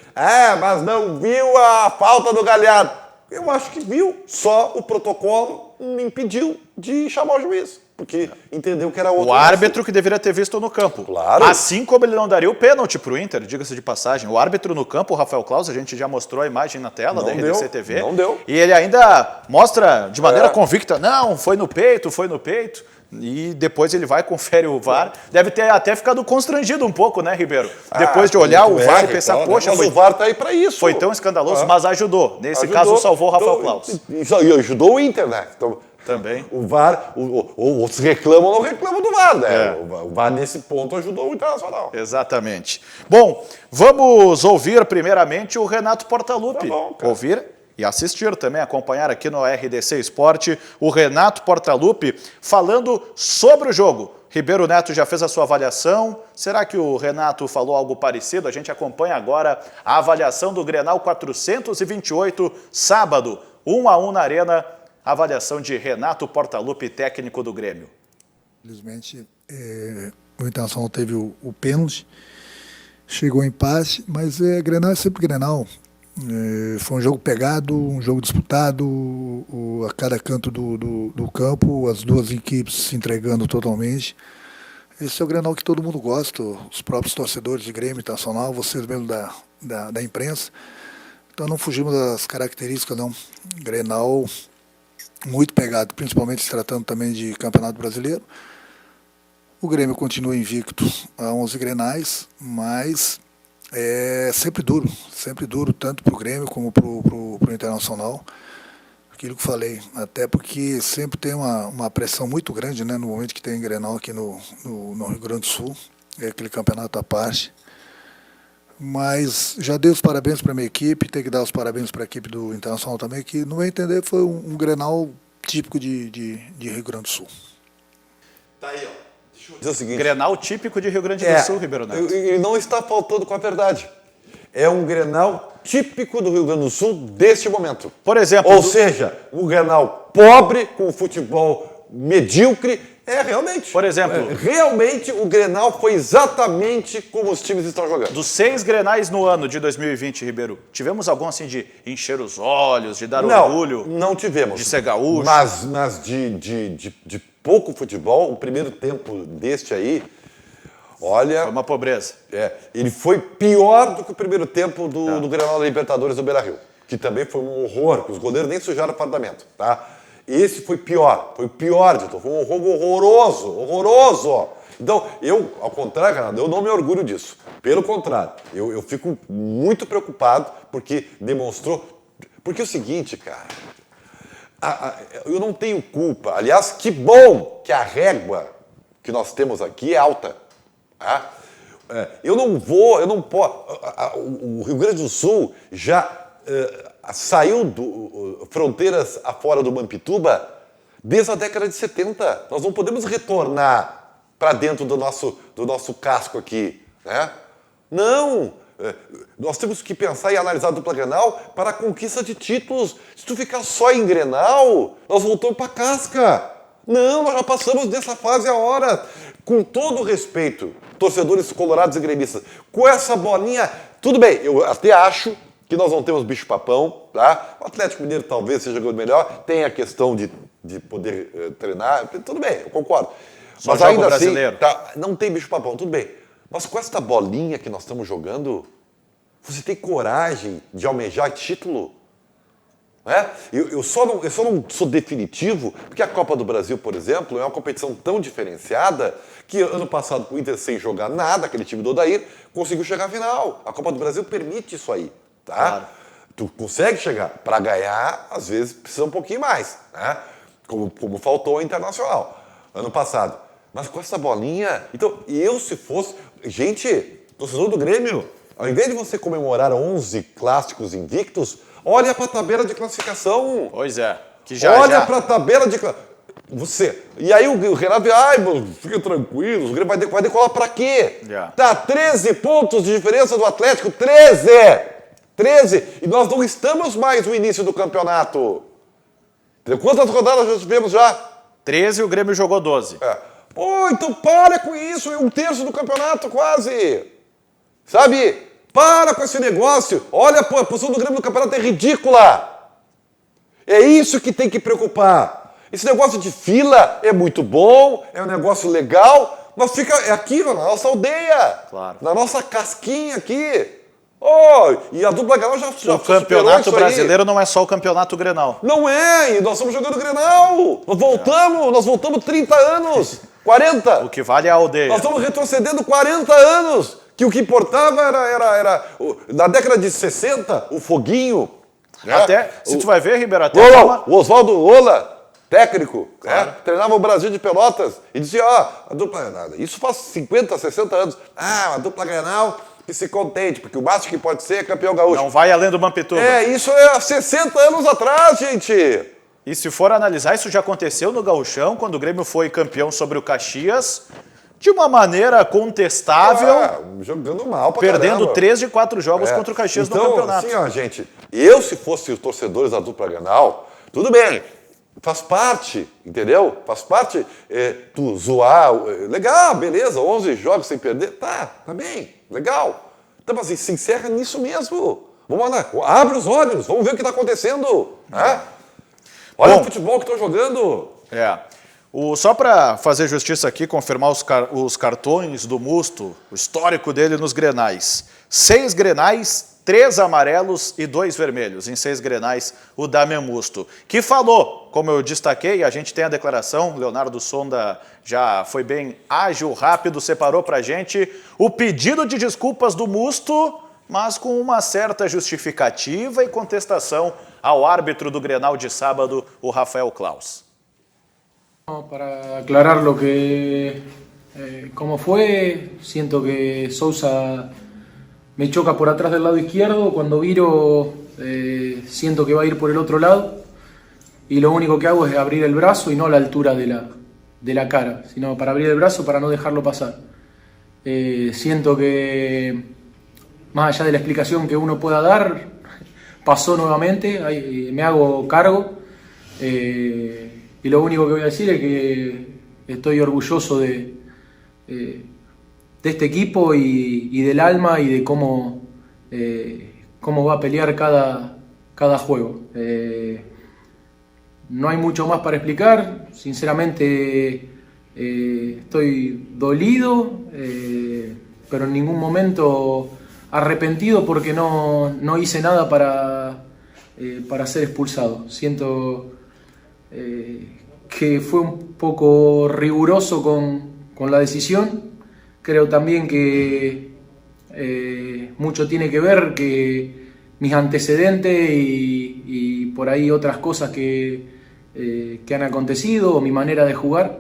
mas não viu a falta do Galhardo. Eu acho que viu, só o protocolo me impediu de chamar o juiz, porque entendeu que era outro. O árbitro que deveria ter visto no campo. Claro. Assim como ele não daria o pênalti para o Inter, diga-se de passagem. O árbitro no campo, o Rafael Claus, a gente já mostrou a imagem na tela da RDC TV. Não deu. E ele ainda mostra de maneira convicta, não, foi no peito, foi no peito. E depois ele vai, confere o VAR. Deve ter até ficado constrangido um pouco, né, Ribeiro? Depois de olhar o VAR e pensar, poxa, mas o VAR tá aí para isso. Foi tão escandaloso, mas ajudou. Nesse caso, salvou o Rafael Claus. E ajudou o Inter, né? Então, também. O VAR, outros reclamam ou não reclamam do VAR, né? O VAR, nesse ponto, ajudou o Internacional. Exatamente. Bom, vamos ouvir primeiramente o Renato Portaluppi. Tá bom, cara. Ouvir e assistir também, acompanhar aqui no RDC Esporte, o Renato Portaluppi falando sobre o jogo. Ribeiro Neto já fez a sua avaliação. Será que o Renato falou algo parecido? A gente acompanha agora a avaliação do Grenal 428, sábado, 1-1 na Arena. Avaliação de Renato Portaluppi, técnico do Grêmio. Infelizmente, o Internacional teve o pênalti, chegou em empate, mas Grenal é sempre Grenal. Foi um jogo pegado, um jogo disputado, a cada canto do campo, as duas equipes se entregando totalmente. Esse é o Grenal que todo mundo gosta, os próprios torcedores de Grêmio Internacional, vocês mesmo da imprensa. Então não fugimos das características, não. Grenal muito pegado, principalmente se tratando também de Campeonato Brasileiro. O Grêmio continua invicto a 11 Grenais, mas é sempre duro, tanto para o Grêmio como para o Internacional. Aquilo que falei, até porque sempre tem uma pressão muito grande, né, no momento que tem Grenal aqui no Rio Grande do Sul, é aquele campeonato à parte. Mas já dei os parabéns para a minha equipe, tem que dar os parabéns para a equipe do Internacional também, que, no meu entender, foi um Grenal típico de Rio Grande do Sul. Tá aí, ó. Deixa eu dizer o seguinte. Grenal típico de Rio Grande do Sul, Ribeiro Neto. E não está faltando com a verdade. É um Grenal típico do Rio Grande do Sul deste momento. Por exemplo... Ou seja, um Grenal pobre, com futebol medíocre. Realmente. Por exemplo... Realmente, o Grenal foi exatamente como os times estão jogando. Dos 6 Grenais no ano de 2020, Ribeiro, tivemos algum assim de encher os olhos, de dar orgulho? Não tivemos. De ser gaúcho? Mas de pouco futebol, o primeiro tempo deste aí, olha... Foi uma pobreza. Ele foi pior do que o primeiro tempo do Grenal da Libertadores do Beira-Rio, que também foi um horror, que os goleiros nem sujaram o fardamento, tá? Esse foi pior de tudo. Foi um jogo horroroso. Então, eu, ao contrário, Renato, eu não me orgulho disso. Pelo contrário, eu fico muito preocupado porque demonstrou... Porque é o seguinte, cara, eu não tenho culpa. Aliás, que bom que a régua que nós temos aqui é alta. Tá? Eu não posso... O Rio Grande do Sul já... saiu fronteiras afora do Mampituba desde a década de 70. Nós não podemos retornar para dentro do nosso casco aqui. Né? Não! Nós temos que pensar e analisar a dupla Grenal para a conquista de títulos. Se tu ficar só em Grenal, nós voltamos para a casca. Não, nós já passamos dessa fase há horas. Com todo o respeito, torcedores colorados e gremistas, com essa bolinha... Tudo bem, eu até acho que nós não temos bicho-papão, tá? O Atlético Mineiro talvez seja jogando melhor, tem a questão de poder treinar, tudo bem, eu concordo. Só Mas joga ainda o brasileiro. assim, tá, não tem bicho-papão, tudo bem. Mas com esta bolinha que nós estamos jogando, você tem coragem de almejar título? Eu só não sou definitivo, porque a Copa do Brasil, por exemplo, é uma competição tão diferenciada que ano passado o Inter, sem jogar nada, aquele time do Odair, conseguiu chegar à final. A Copa do Brasil permite isso aí, tá? Claro. Tu consegue chegar. Para ganhar, às vezes, precisa um pouquinho mais, né? Como faltou ao Internacional ano passado. Mas com essa bolinha... Então, se fosse... Gente, torcedor do Grêmio, ao invés de você comemorar 11 clássicos invictos, olha para a tabela de classificação. Pois é. Olha para a tabela de classificação. E aí o Renato diz, fica tranquilo, o Grêmio vai decolar para quê? Já. Tá 13 pontos de diferença do Atlético, 13! 13! E nós não estamos mais no início do campeonato. Quantas rodadas nós tivemos já? 13 e o Grêmio jogou 12. Pô, então para com isso, é um terço do campeonato quase. Sabe? Para com esse negócio. Olha, a posição do Grêmio no campeonato é ridícula. É isso que tem que preocupar. Esse negócio de fila é muito bom, é um negócio legal, mas fica aqui na nossa aldeia, Claro. na nossa casquinha aqui. E a dupla Grenal já O campeonato brasileiro não é só o campeonato Grenal. Não é, e nós estamos jogando Grenal. Nós voltamos 30 anos, 40. O que vale é a aldeia. Nós estamos retrocedendo 40 anos, que o que importava era na década de 60, o foguinho. Até, se tu vai ver, Ribeiro, até... O Oswaldo Lola, técnico, treinava o Brasil de Pelotas e dizia, a dupla... Isso faz 50, 60 anos. A dupla Grenal... que se contente, porque o máximo que pode ser é campeão gaúcho. Não vai além do Mampituba. Isso é há 60 anos atrás, gente. E se for analisar, isso já aconteceu no Gauchão, quando o Grêmio foi campeão sobre o Caxias, de uma maneira contestável, jogando mal pra perdendo caramba. 3 de 4 jogos contra o Caxias no campeonato. Então, assim, gente, se fosse os torcedores da dupla Grenal, tudo bem, faz parte, entendeu? Faz parte tu zoar, legal, beleza, 11 jogos sem perder, tá bem, legal. Então, mas se encerra nisso mesmo. Vamos lá, abre os olhos, vamos ver o que está acontecendo. Olha o futebol que estão jogando. Só para fazer justiça aqui, confirmar os cartões do Musto, o histórico dele nos Grenais. 6 Grenais, 3 amarelos e 2 vermelhos. Em 6 Grenais, o Damian Musto. Que falou, como eu destaquei, a gente tem a declaração, Leonardo Sonda já foi bem ágil, rápido, separou para a gente o pedido de desculpas do Musto, mas com uma certa justificativa e contestação ao árbitro do Grenal de sábado, o Rafael Claus. Para aclarar lo que cómo fue, siento que Sousa me choca por atrás del lado izquierdo, cuando viro siento que va a ir por el otro lado y lo único que hago es abrir el brazo y no la altura de la cara, sino para abrir el brazo para no dejarlo pasar. Siento que más allá de la explicación que uno pueda dar, pasó nuevamente, me hago cargo. Y lo único que voy a decir es que estoy orgulloso de este equipo y del alma y de cómo va a pelear cada juego. No hay mucho más para explicar, sinceramente estoy dolido, pero en ningún momento arrepentido porque no hice nada para ser expulsado. Siento que fue un poco riguroso con la decisión. Creo también que mucho tiene que ver que mis antecedentes y por ahí otras cosas que han acontecido o mi manera de jugar,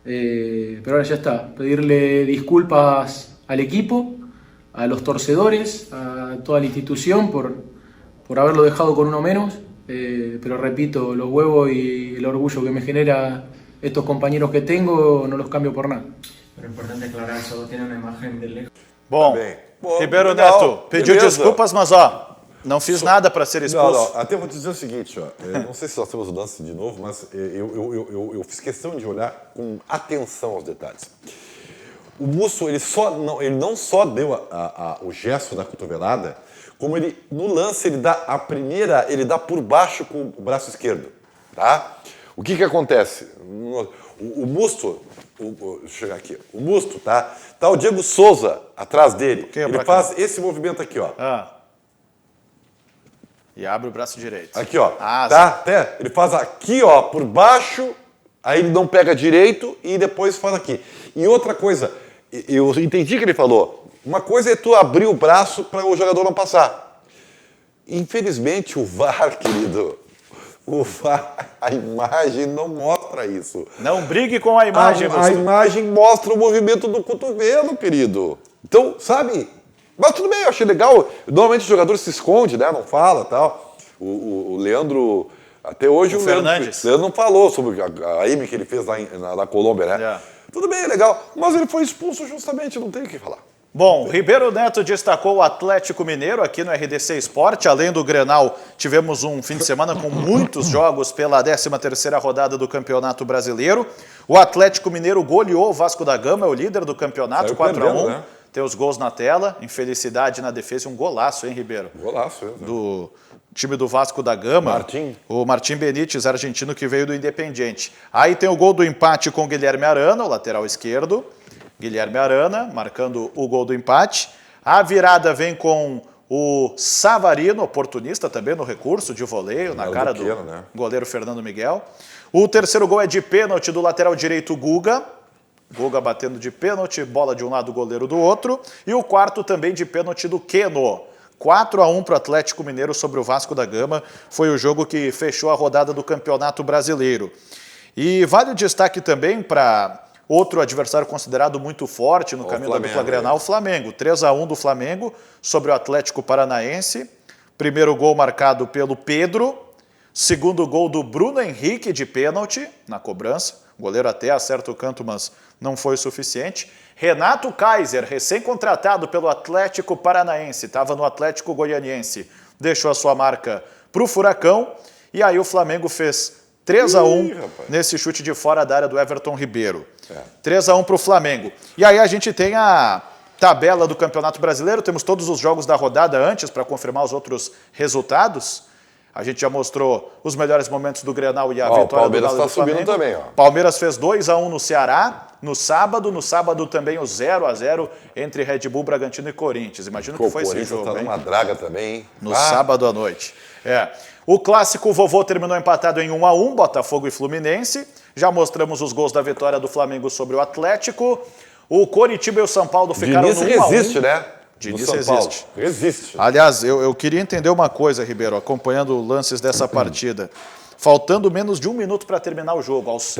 pero ahora ya está, pedirle disculpas al equipo, a los torcedores, a toda la institución por haberlo dejado con uno menos. Pero repito, los huevos y el orgullo que me genera estos compañeros que tengo no los cambio por nada. Pero importante aclarar, só tiene uma imagem de lejos. Bom, Ribeiro legal, Neto pediu beleza. desculpas, mas não fiz nada para ser expulso. Até vou te dizer o seguinte, não sei se nós temos o lance de novo, mas eu fiz questão de olhar com atenção aos detalhes. O Musso, ele não só deu o gesto da cotovelada, como ele, no lance, ele dá a primeira, ele dá por baixo com o braço esquerdo, tá? O que acontece? O Musto, deixa eu chegar aqui, o Musto, tá? Tá o Diego Souza atrás dele. Ele faz esse movimento aqui, ó. E abre o braço direito. Aqui, ó. Tá? Até, ele faz aqui, ó, por baixo, aí ele não pega direito e depois faz aqui. E outra coisa, eu entendi o que ele falou. Uma coisa é tu abrir o braço para o jogador não passar. Infelizmente, o VAR, querido, o VAR, a imagem não mostra isso. Não brigue com a imagem, A imagem mostra o movimento do cotovelo, querido. Então, sabe? Mas tudo bem, eu achei legal. Normalmente o jogador se esconde, né? Não fala e tal. O Leandro, até hoje o Leandro não falou sobre a M que ele fez lá na Colômbia, né? Tudo bem, legal. Mas ele foi expulso justamente, não tem o que falar. Bom, Ribeiro Neto destacou o Atlético Mineiro aqui no RDC Esporte. Além do Grenal, tivemos um fim de semana com muitos jogos pela 13ª rodada do Campeonato Brasileiro. O Atlético Mineiro goleou o Vasco da Gama, é o líder do campeonato, 4-1. Né? Tem os gols na tela, infelicidade na defesa, um golaço, hein, Ribeiro? Golaço, do time do Vasco da Gama. O Martim Benítez, argentino, que veio do Independiente. Aí tem o gol do empate com o Guilherme Arana, o lateral esquerdo. Guilherme Arana, marcando o gol do empate. A virada vem com o Savarino, oportunista também no recurso de voleio, na cara do goleiro Fernando Miguel. O terceiro gol é de pênalti do lateral direito Guga. Guga batendo de pênalti, bola de um lado, goleiro do outro. E o quarto também de pênalti do Keno. 4-1 para o Atlético Mineiro sobre o Vasco da Gama. Foi o jogo que fechou a rodada do Campeonato Brasileiro. E vale o destaque também para outro adversário considerado muito forte no caminho da dupla Grenal, o Flamengo. 3-1 do Flamengo sobre o Atlético Paranaense. Primeiro gol marcado pelo Pedro. Segundo gol do Bruno Henrique de pênalti na cobrança. O goleiro até acerta o canto, mas não foi o suficiente. Renato Kaiser, recém-contratado pelo Atlético Paranaense, estava no Atlético Goianiense, deixou a sua marca para o Furacão. E aí o Flamengo fez 3-1 nesse chute de fora da área do Everton Ribeiro. 3-1 para o Flamengo. E aí a gente tem a tabela do Campeonato Brasileiro, temos todos os jogos da rodada antes para confirmar os outros resultados. A gente já mostrou os melhores momentos do Grenal e a vitória do Galo do Flamengo. Também, Palmeiras fez 2-1 no Ceará, no sábado também o 0-0 entre Red Bull, Bragantino e Corinthians. Imagina que foi esse jogo, tá numa draga também, hein? No sábado à noite. O clássico vovô terminou empatado em 1-1, Botafogo e Fluminense. Já mostramos os gols da vitória do Flamengo sobre o Atlético. O Coritiba e o São Paulo ficaram no 1-1. Resiste, né? Diniz resiste. Resiste. Aliás, eu queria entender uma coisa, Ribeiro, acompanhando lances dessa partida. Faltando menos de 1 minuto para terminar o jogo. Aos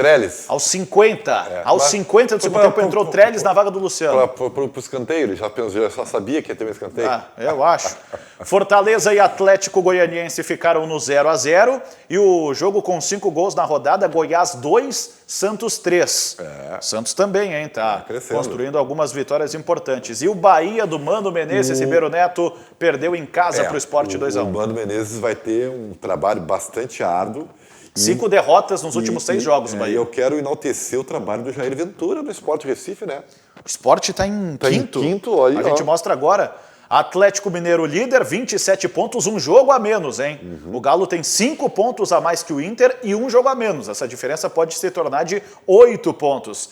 50. Aos 50 do segundo tempo entrou o Trellis na vaga do Luciano. Para o escanteio, ele já sabia que ia ter um escanteio. Eu acho. Fortaleza e Atlético Goianiense ficaram no 0-0. E o jogo com 5 gols na rodada, Goiás 2, Santos 3. Santos também, hein? Tá construindo algumas vitórias importantes. E o Bahia do Mano Menezes, Ribeiro Neto, perdeu em casa para o Sport 2-1. O Mano Menezes vai ter um trabalho bastante árduo. 5 derrotas nos últimos 6 jogos no Bahia. Eu quero enaltecer o trabalho do Jair Ventura no Sport Recife, né? O Sport está em quinto. Olha, a gente mostra agora. Atlético Mineiro líder, 27 pontos, um jogo a menos, hein? O Galo tem 5 pontos a mais que o Inter e um jogo a menos. Essa diferença pode se tornar de 8 pontos.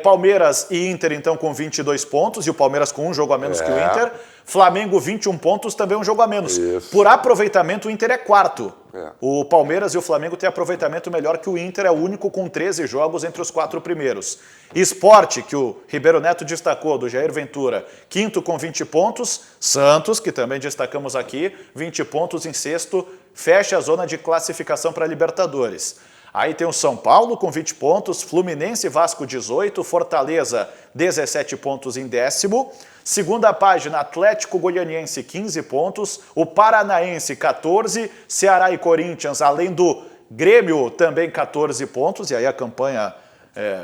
Palmeiras e Inter, então, com 22 pontos, e o Palmeiras com um jogo a menos que o Inter. Flamengo, 21 pontos, também um jogo a menos. Por aproveitamento, o Inter é quarto. O Palmeiras e o Flamengo têm aproveitamento melhor que o Inter, é o único com 13 jogos entre os 4 primeiros. Sport, que o Ribeiro Neto destacou, do Jair Ventura, quinto com 20 pontos. Santos, que também destacamos aqui, 20 pontos em sexto, fecha a zona de classificação para a Libertadores. Aí tem o São Paulo com 20 pontos, Fluminense e Vasco 18, Fortaleza 17 pontos em décimo. Segunda página, Atlético Goianiense 15 pontos, o Paranaense 14, Ceará e Corinthians, além do Grêmio, também 14 pontos, e aí a campanha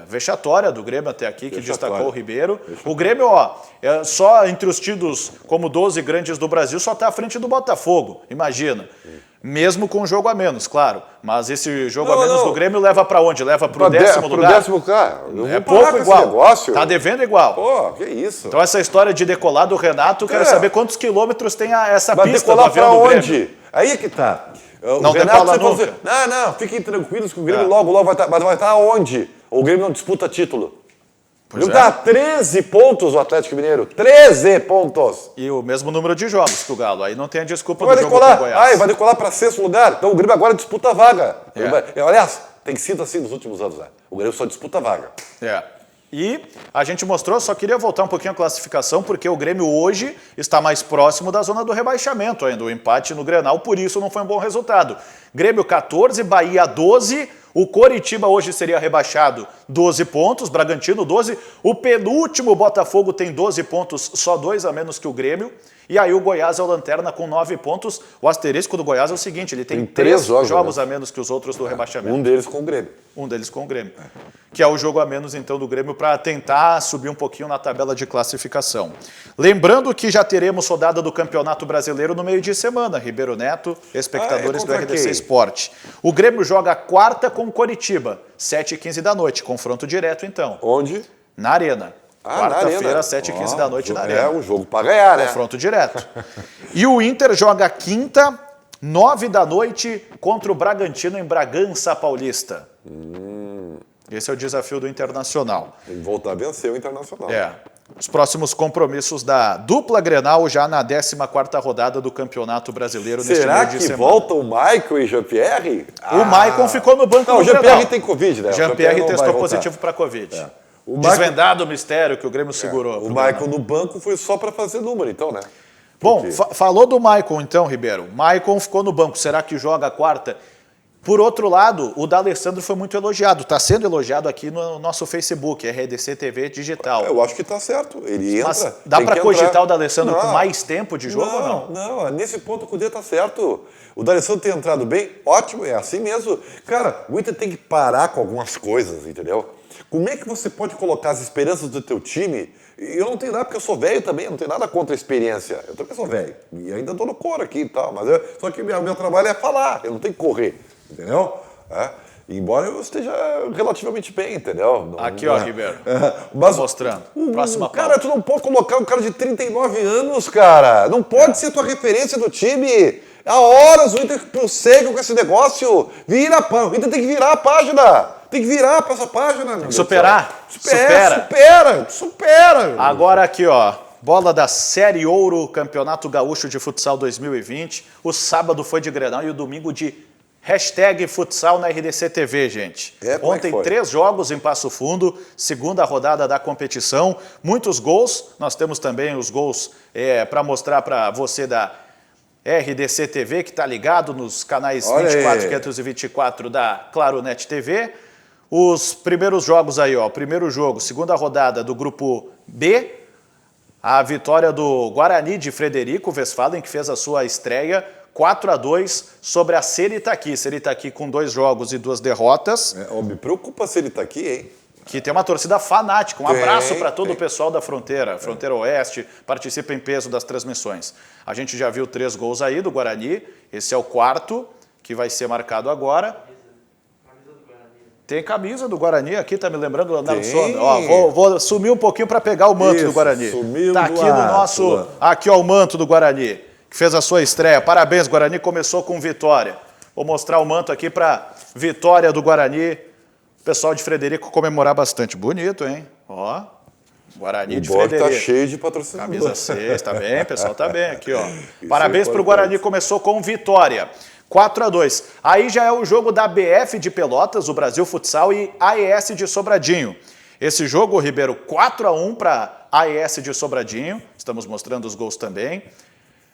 vexatória do Grêmio até aqui, que destacou o Ribeiro. O Grêmio, só entre os tidos como 12 grandes do Brasil, só está à frente do Botafogo, imagina. Mesmo com um jogo a menos, claro. Mas esse jogo a menos do Grêmio leva para onde? Leva para o 10º lugar? Pro 10º, cara. É pouco igual. Negócio. Tá devendo igual. Pô, que isso. Então essa história de decolar do Renato, eu quero saber quantos quilômetros tem essa Vai pista decolar do avião pra do onde? Grêmio. Aí é que tá. O Não Renato decola vai nunca. dizer, não, fiquem tranquilos que o Grêmio logo vai estar. Mas vai estar onde? O Grêmio não disputa título. O Grêmio tá a 13 pontos o Atlético Mineiro. 13 pontos. E o mesmo número de jogos que o Galo. Aí não tem a desculpa Vai do jogo decolar. com o Goiás. Vai decolar para 6º lugar. Então o Grêmio agora disputa a vaga. Aliás, tem sido assim nos últimos anos. Né? O Grêmio só disputa a vaga. E a gente mostrou, só queria voltar um pouquinho à classificação, porque o Grêmio hoje está mais próximo da zona do rebaixamento ainda. O empate no Grenal, por isso não foi um bom resultado. Grêmio 14, Bahia 12, o Coritiba hoje seria rebaixado 12 pontos, Bragantino 12, o penúltimo Botafogo tem 12 pontos, só 2 a menos que o Grêmio. E aí o Goiás é o lanterna com 9 pontos. O asterisco do Goiás é o seguinte, ele tem 3 jogos a menos que os outros do rebaixamento. Um deles com o Grêmio. Um deles com o Grêmio. Que é o jogo a menos, então, do Grêmio para tentar subir um pouquinho na tabela de classificação. Lembrando que já teremos rodada do Campeonato Brasileiro no meio de semana. Ribeiro Neto, espectadores do RDC Esporte. O Grêmio joga a quarta com o Coritiba, 7h15 da noite. Confronto direto, então. Onde? Na Arena. Quarta-feira, 7h15 da noite na Arena. É um jogo para ganhar, né? Confronto direto. E o Inter joga quinta, 9 da noite, contra o Bragantino em Bragança Paulista. Esse é o desafio do Internacional. Tem que voltar a vencer o Internacional. Os próximos compromissos da dupla Grenal já na 14ª rodada do Campeonato Brasileiro neste meio de semana. Será que volta o Maicon e Jean-Pierre? O Maicon ficou no banco Não, do o Jean-Pierre Grenal. tem Covid, né? Jean-Pierre testou positivo para Covid. Desvendado o mistério que o Grêmio segurou. O Maicon no banco foi só para fazer número, então, né? Bom, falou do Maicon então, Ribeiro. Maicon ficou no banco. Será que joga a quarta? Por outro lado, o D'Alessandro foi muito elogiado. Está sendo elogiado aqui no nosso Facebook, RDC TV Digital. Eu acho que está certo. Ele entra. Mas dá para cogitar o D'Alessandro com mais tempo de jogo ou não? Não, nesse ponto o Cudê está certo. O D'Alessandro tem entrado bem, ótimo, é assim mesmo. Cara, o Inter tem que parar com algumas coisas, entendeu? Como é que você pode colocar as esperanças do teu time? Eu não tenho nada, porque eu sou velho também, eu não tenho nada contra a experiência. Eu também sou velho. E ainda dou no couro aqui e tal. Só que o meu trabalho é falar, eu não tenho que correr. Entendeu? Embora eu esteja relativamente bem, entendeu? Aqui, ó, Ribeiro. Mas, mostrando. Próxima cara, pauta. tu não pode colocar um cara de 39 anos, cara. Não pode ser tua referência do time. Há horas o Inter prossegue com esse negócio. O Inter tem que virar a página. Tem que virar pra essa página. Tem que superar. Supera. Agora aqui, ó. Bola da Série Ouro, Campeonato Gaúcho de Futsal 2020. O sábado foi de Grenal e o domingo de #futsal na RDC TV, gente. Ontem 3 jogos em Passo Fundo, segunda rodada da competição. Muitos gols. Nós temos também os gols para mostrar para você da RDC TV, que está ligado nos canais 24 e 524 da Claro Net TV. Os primeiros jogos aí, ó. Primeiro jogo, segunda rodada do grupo B. A vitória do Guarani de Frederico Westphalen, que fez a sua estreia, 4-2 sobre a Seritaqui. Seritaqui com 2 jogos e 2 derrotas. Me preocupa a Seritaqui, hein? Que tem uma torcida fanática. Um abraço para todo o pessoal da Fronteira. Fronteira Oeste, participa em peso das transmissões. A gente já viu 3 gols aí do Guarani. Esse é o 4º, que vai ser marcado agora. Tem camisa do Guarani aqui, tá me lembrando do Leonardo Sonda. Ó, vou sumir um pouquinho para pegar o manto do Guarani. Tá aqui no nosso... Aqui, ó, o manto do Guarani, que fez a sua estreia. Parabéns, Guarani, começou com vitória. Vou mostrar o manto aqui para vitória do Guarani. O pessoal de Frederico comemorar bastante. Bonito, hein? Ó, Guarani de Frederico. Tá cheio de patrocinador. Camisa 6, tá bem, pessoal, tá bem aqui, ó. Parabéns pro Guarani, começou com vitória. 4-2. Aí já é o jogo da BF de Pelotas, o Brasil Futsal, e AES de Sobradinho. Esse jogo, Ribeiro, 4-1 para AES de Sobradinho. Estamos mostrando os gols também.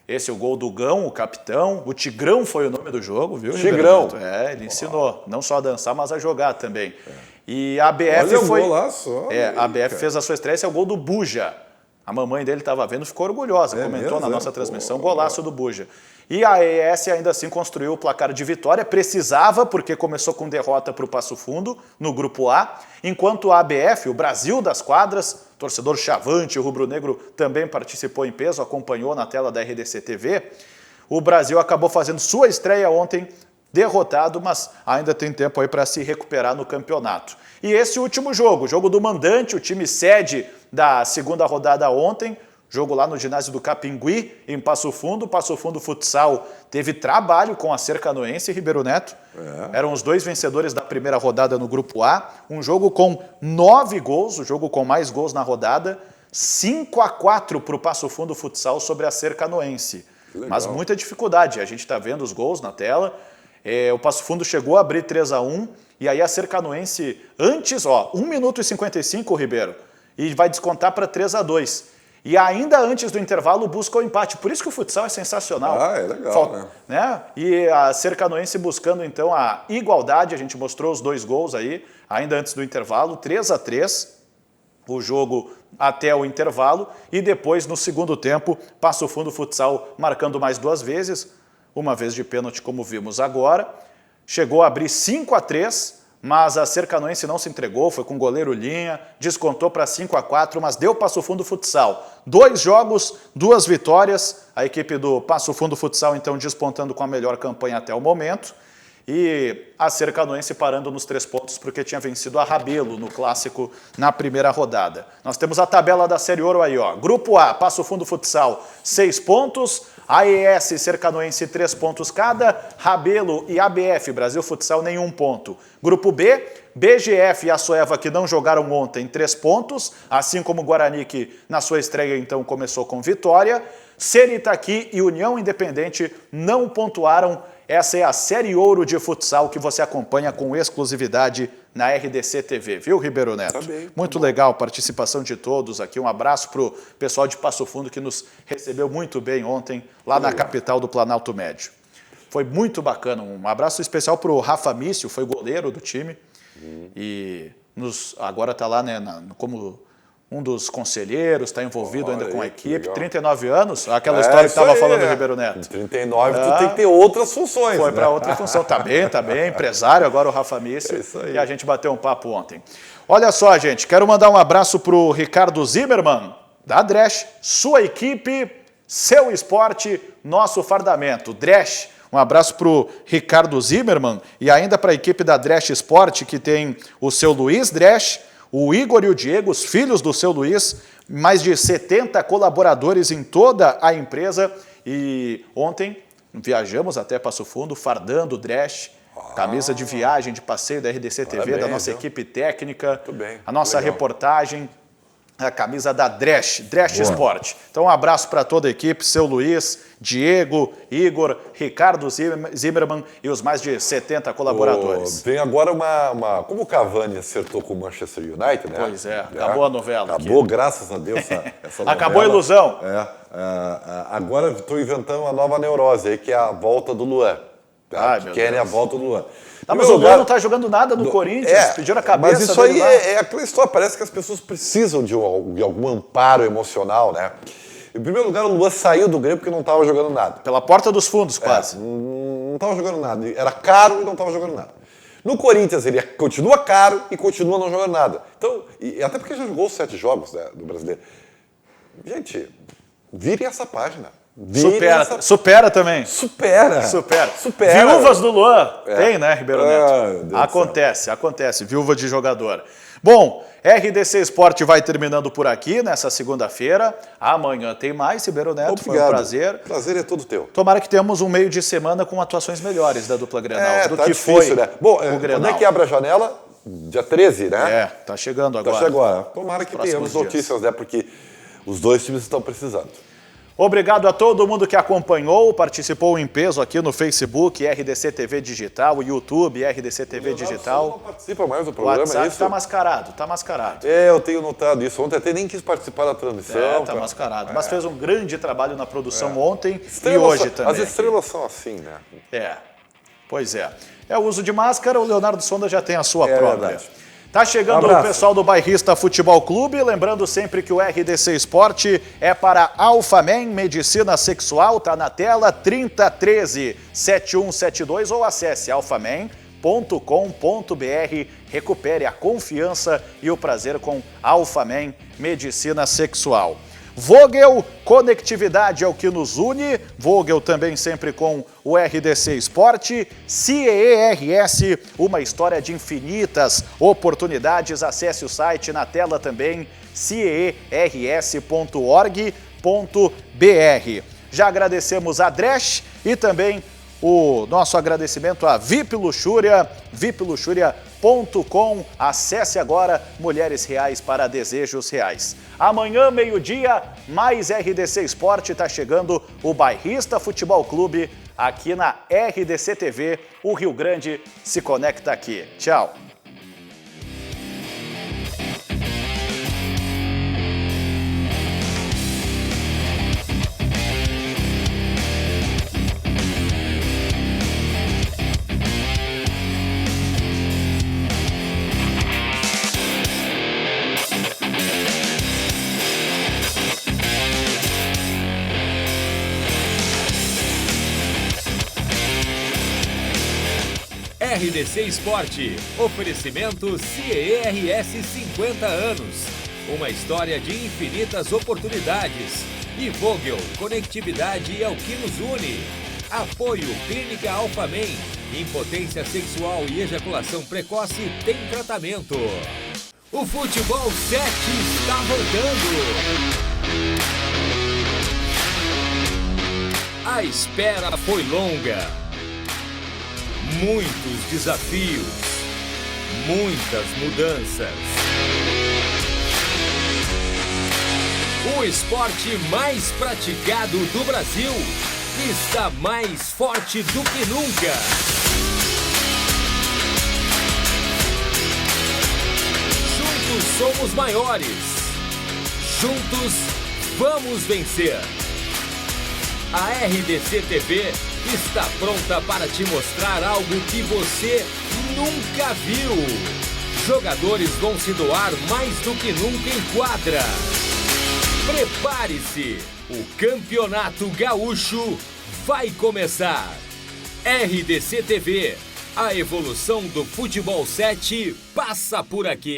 Esse é o gol do Gão, o capitão. O Tigrão foi o nome do jogo, viu, Tigrão. Ribeiro? Ele ensinou, não só a dançar, mas a jogar também. E a BF Olha foi... o golaço. A BF fez a sua estreia, esse é o gol do Buja. A mamãe dele estava vendo, ficou orgulhosa, comentou na nossa transmissão, golaço do Buja. E a AES ainda assim construiu o placar de vitória, precisava, porque começou com derrota para o Passo Fundo, no grupo A, enquanto a ABF, o Brasil das quadras, torcedor chavante, o rubro-negro também participou em peso, acompanhou na tela da RDC TV, o Brasil acabou fazendo sua estreia ontem, derrotado, mas ainda tem tempo aí para se recuperar no campeonato. E esse último jogo, o jogo do mandante, o time sede da segunda rodada ontem, jogo lá no ginásio do Capingui, em Passo Fundo. Passo Fundo Futsal teve trabalho com a Cercanoense e Ribeiro Neto. Eram os 2 vencedores da primeira rodada no Grupo A. Um jogo com 9 gols, o jogo com mais gols na rodada. 5-4 para o Passo Fundo Futsal sobre a Cercanoense. Mas muita dificuldade, a gente está vendo os gols na tela. O Passo Fundo chegou a abrir 3-1 e aí a Cercanoense antes, 1 minuto e 55, Ribeiro, e vai descontar para 3-2. E ainda antes do intervalo busca o empate. Por isso que o futsal é sensacional. É legal, né? E a Cercanoense buscando então a igualdade, a gente mostrou os 2 gols aí, ainda antes do intervalo, 3-3, o jogo até o intervalo, e depois no segundo tempo, Passo Fundo Futsal marcando mais 2 vezes, uma vez de pênalti como vimos agora, chegou a abrir 5-3, mas a Cercanoense não se entregou, foi com goleiro linha, descontou para 5-4, mas deu Passo Fundo Futsal. 2 jogos, 2 vitórias, a equipe do Passo Fundo Futsal então despontando com a melhor campanha até o momento, e a Cercanoense parando nos 3 pontos porque tinha vencido a Rabelo no clássico na primeira rodada. Nós temos a tabela da Série Ouro aí, ó. Grupo A, Passo Fundo Futsal, 6 pontos, AES e Cercanoense 3 pontos cada, Rabelo e ABF, Brasil Futsal, nenhum ponto. Grupo B, BGF e a Soeva, que não jogaram ontem, 3 pontos, assim como o Guarani, que na sua estreia então começou com vitória. Seritaqui e União Independente não pontuaram. Essa é a Série Ouro de Futsal que você acompanha com exclusividade na RDC TV, viu, Ribeiro Neto? Tá bem, muito legal a participação de todos aqui. Um abraço para o pessoal de Passo Fundo que nos recebeu muito bem ontem lá na capital do Planalto Médio. Foi muito bacana. Um abraço especial para o Rafa Mício, foi goleiro do time e agora está lá, né, como um dos conselheiros, está envolvido ainda com a equipe, 39 anos, aquela história que estava falando do Ribeiro Neto. 39, tu tem que ter outras funções. Foi para outra função, tá bem, empresário, agora o Rafa Mício, e a gente bateu um papo ontem. Olha só, gente, quero mandar um abraço para o Ricardo Zimmermann, da Dresch, sua equipe, seu esporte, nosso fardamento. Dresch, um abraço para o Ricardo Zimmermann e ainda para a equipe da Dresch Esporte, que tem o seu Luiz Dresch, o Igor e o Diego, os filhos do seu Luiz, mais de 70 colaboradores em toda a empresa. E ontem viajamos até Passo Fundo, fardando o Dresch, camisa de viagem, de passeio da RDC TV, parabéns, da nossa equipe técnica, a nossa reportagem, a camisa da Dresch Esporte. Então um abraço para toda a equipe, seu Luiz, Diego, Igor, Ricardo Zimmermann e os mais de 70 colaboradores. Tem agora como o Cavani acertou com o Manchester United, né? Pois é, acabou a novela. Acabou, aqui. Graças a Deus, essa novela. Acabou a ilusão. Agora estou inventando uma nova neurose aí, que é a volta do Luan. Querem a volta do Luan. Mas o Luan não está jogando nada no Corinthians, pediu a cabeça. Mas isso aí é aquela história, parece que as pessoas precisam de algum amparo emocional, né? Em primeiro lugar, o Luan saiu do Grêmio porque não estava jogando nada. Pela porta dos fundos, quase. Não estava jogando nada. Era caro e não estava jogando nada. No Corinthians, ele continua caro e continua não jogando nada. Então, até porque já jogou 7 jogos, né, do brasileiro. Gente, virem essa página. Supera também. Supera. Viúvas do Luan. Tem, né, Ribeiro Neto? Acontece. Viúva de jogador. Bom, RDC Esporte vai terminando por aqui nessa segunda-feira. Amanhã tem mais, Ribeiro Neto. Obrigado. Foi um prazer. Prazer é todo teu. Tomara que tenhamos um meio de semana com atuações melhores da dupla Grenal. Do tá que difícil, foi né? Bom, o Grenal. quando é que abre a janela? Dia 13, né? Tá chegando agora. Tá chegando agora. Tomara que tenhamos notícias, né? Porque os 2 times estão precisando. Obrigado a todo mundo que acompanhou, participou em peso aqui no Facebook, RDC TV Digital, YouTube, RDC TV Digital. Não participa mais do programa, o WhatsApp é isso? Tá mascarado. Eu tenho notado isso. Ontem até nem quis participar da transmissão. Tá mascarado. Mas fez um grande trabalho na produção ontem e hoje também. As estrelas são assim, né? Pois é. É o uso de máscara, o Leonardo Sonda já tem a sua própria. Verdade. Tá chegando o pessoal do Bairrista Futebol Clube, lembrando sempre que o RDC Esporte é para Alphaman Medicina Sexual, tá na tela, 3013-7172 ou acesse alphaman.com.br, recupere a confiança e o prazer com Alphaman Medicina Sexual. Vogel, conectividade é o que nos une. Vogel também sempre com o RDC Esporte. CERS, uma história de infinitas oportunidades. Acesse o site na tela também, ceers.org.br. Já agradecemos a Dresch e também o nosso agradecimento à VIP Luxúria, vipluxuria.com. Acesse agora, Mulheres Reais para Desejos Reais. Amanhã, meio-dia, mais RDC Esporte, está chegando o Bairrista Futebol Clube aqui na RDC TV. O Rio Grande se conecta aqui. Tchau. RDC Esporte, oferecimento CERS 50 anos, uma história de infinitas oportunidades. E Vogel, conectividade é o que nos une. Apoio Clínica Alphamen, impotência sexual e ejaculação precoce tem tratamento. O Futebol 7 está voltando. A espera foi longa. Muitos desafios, muitas mudanças. O esporte mais praticado do Brasil está mais forte do que nunca. Juntos somos maiores. Juntos vamos vencer. A RDC TV está pronta para te mostrar algo que você nunca viu. Jogadores vão se doar mais do que nunca em quadra. Prepare-se, o Campeonato Gaúcho vai começar. RDC TV, a evolução do Futebol 7 passa por aqui.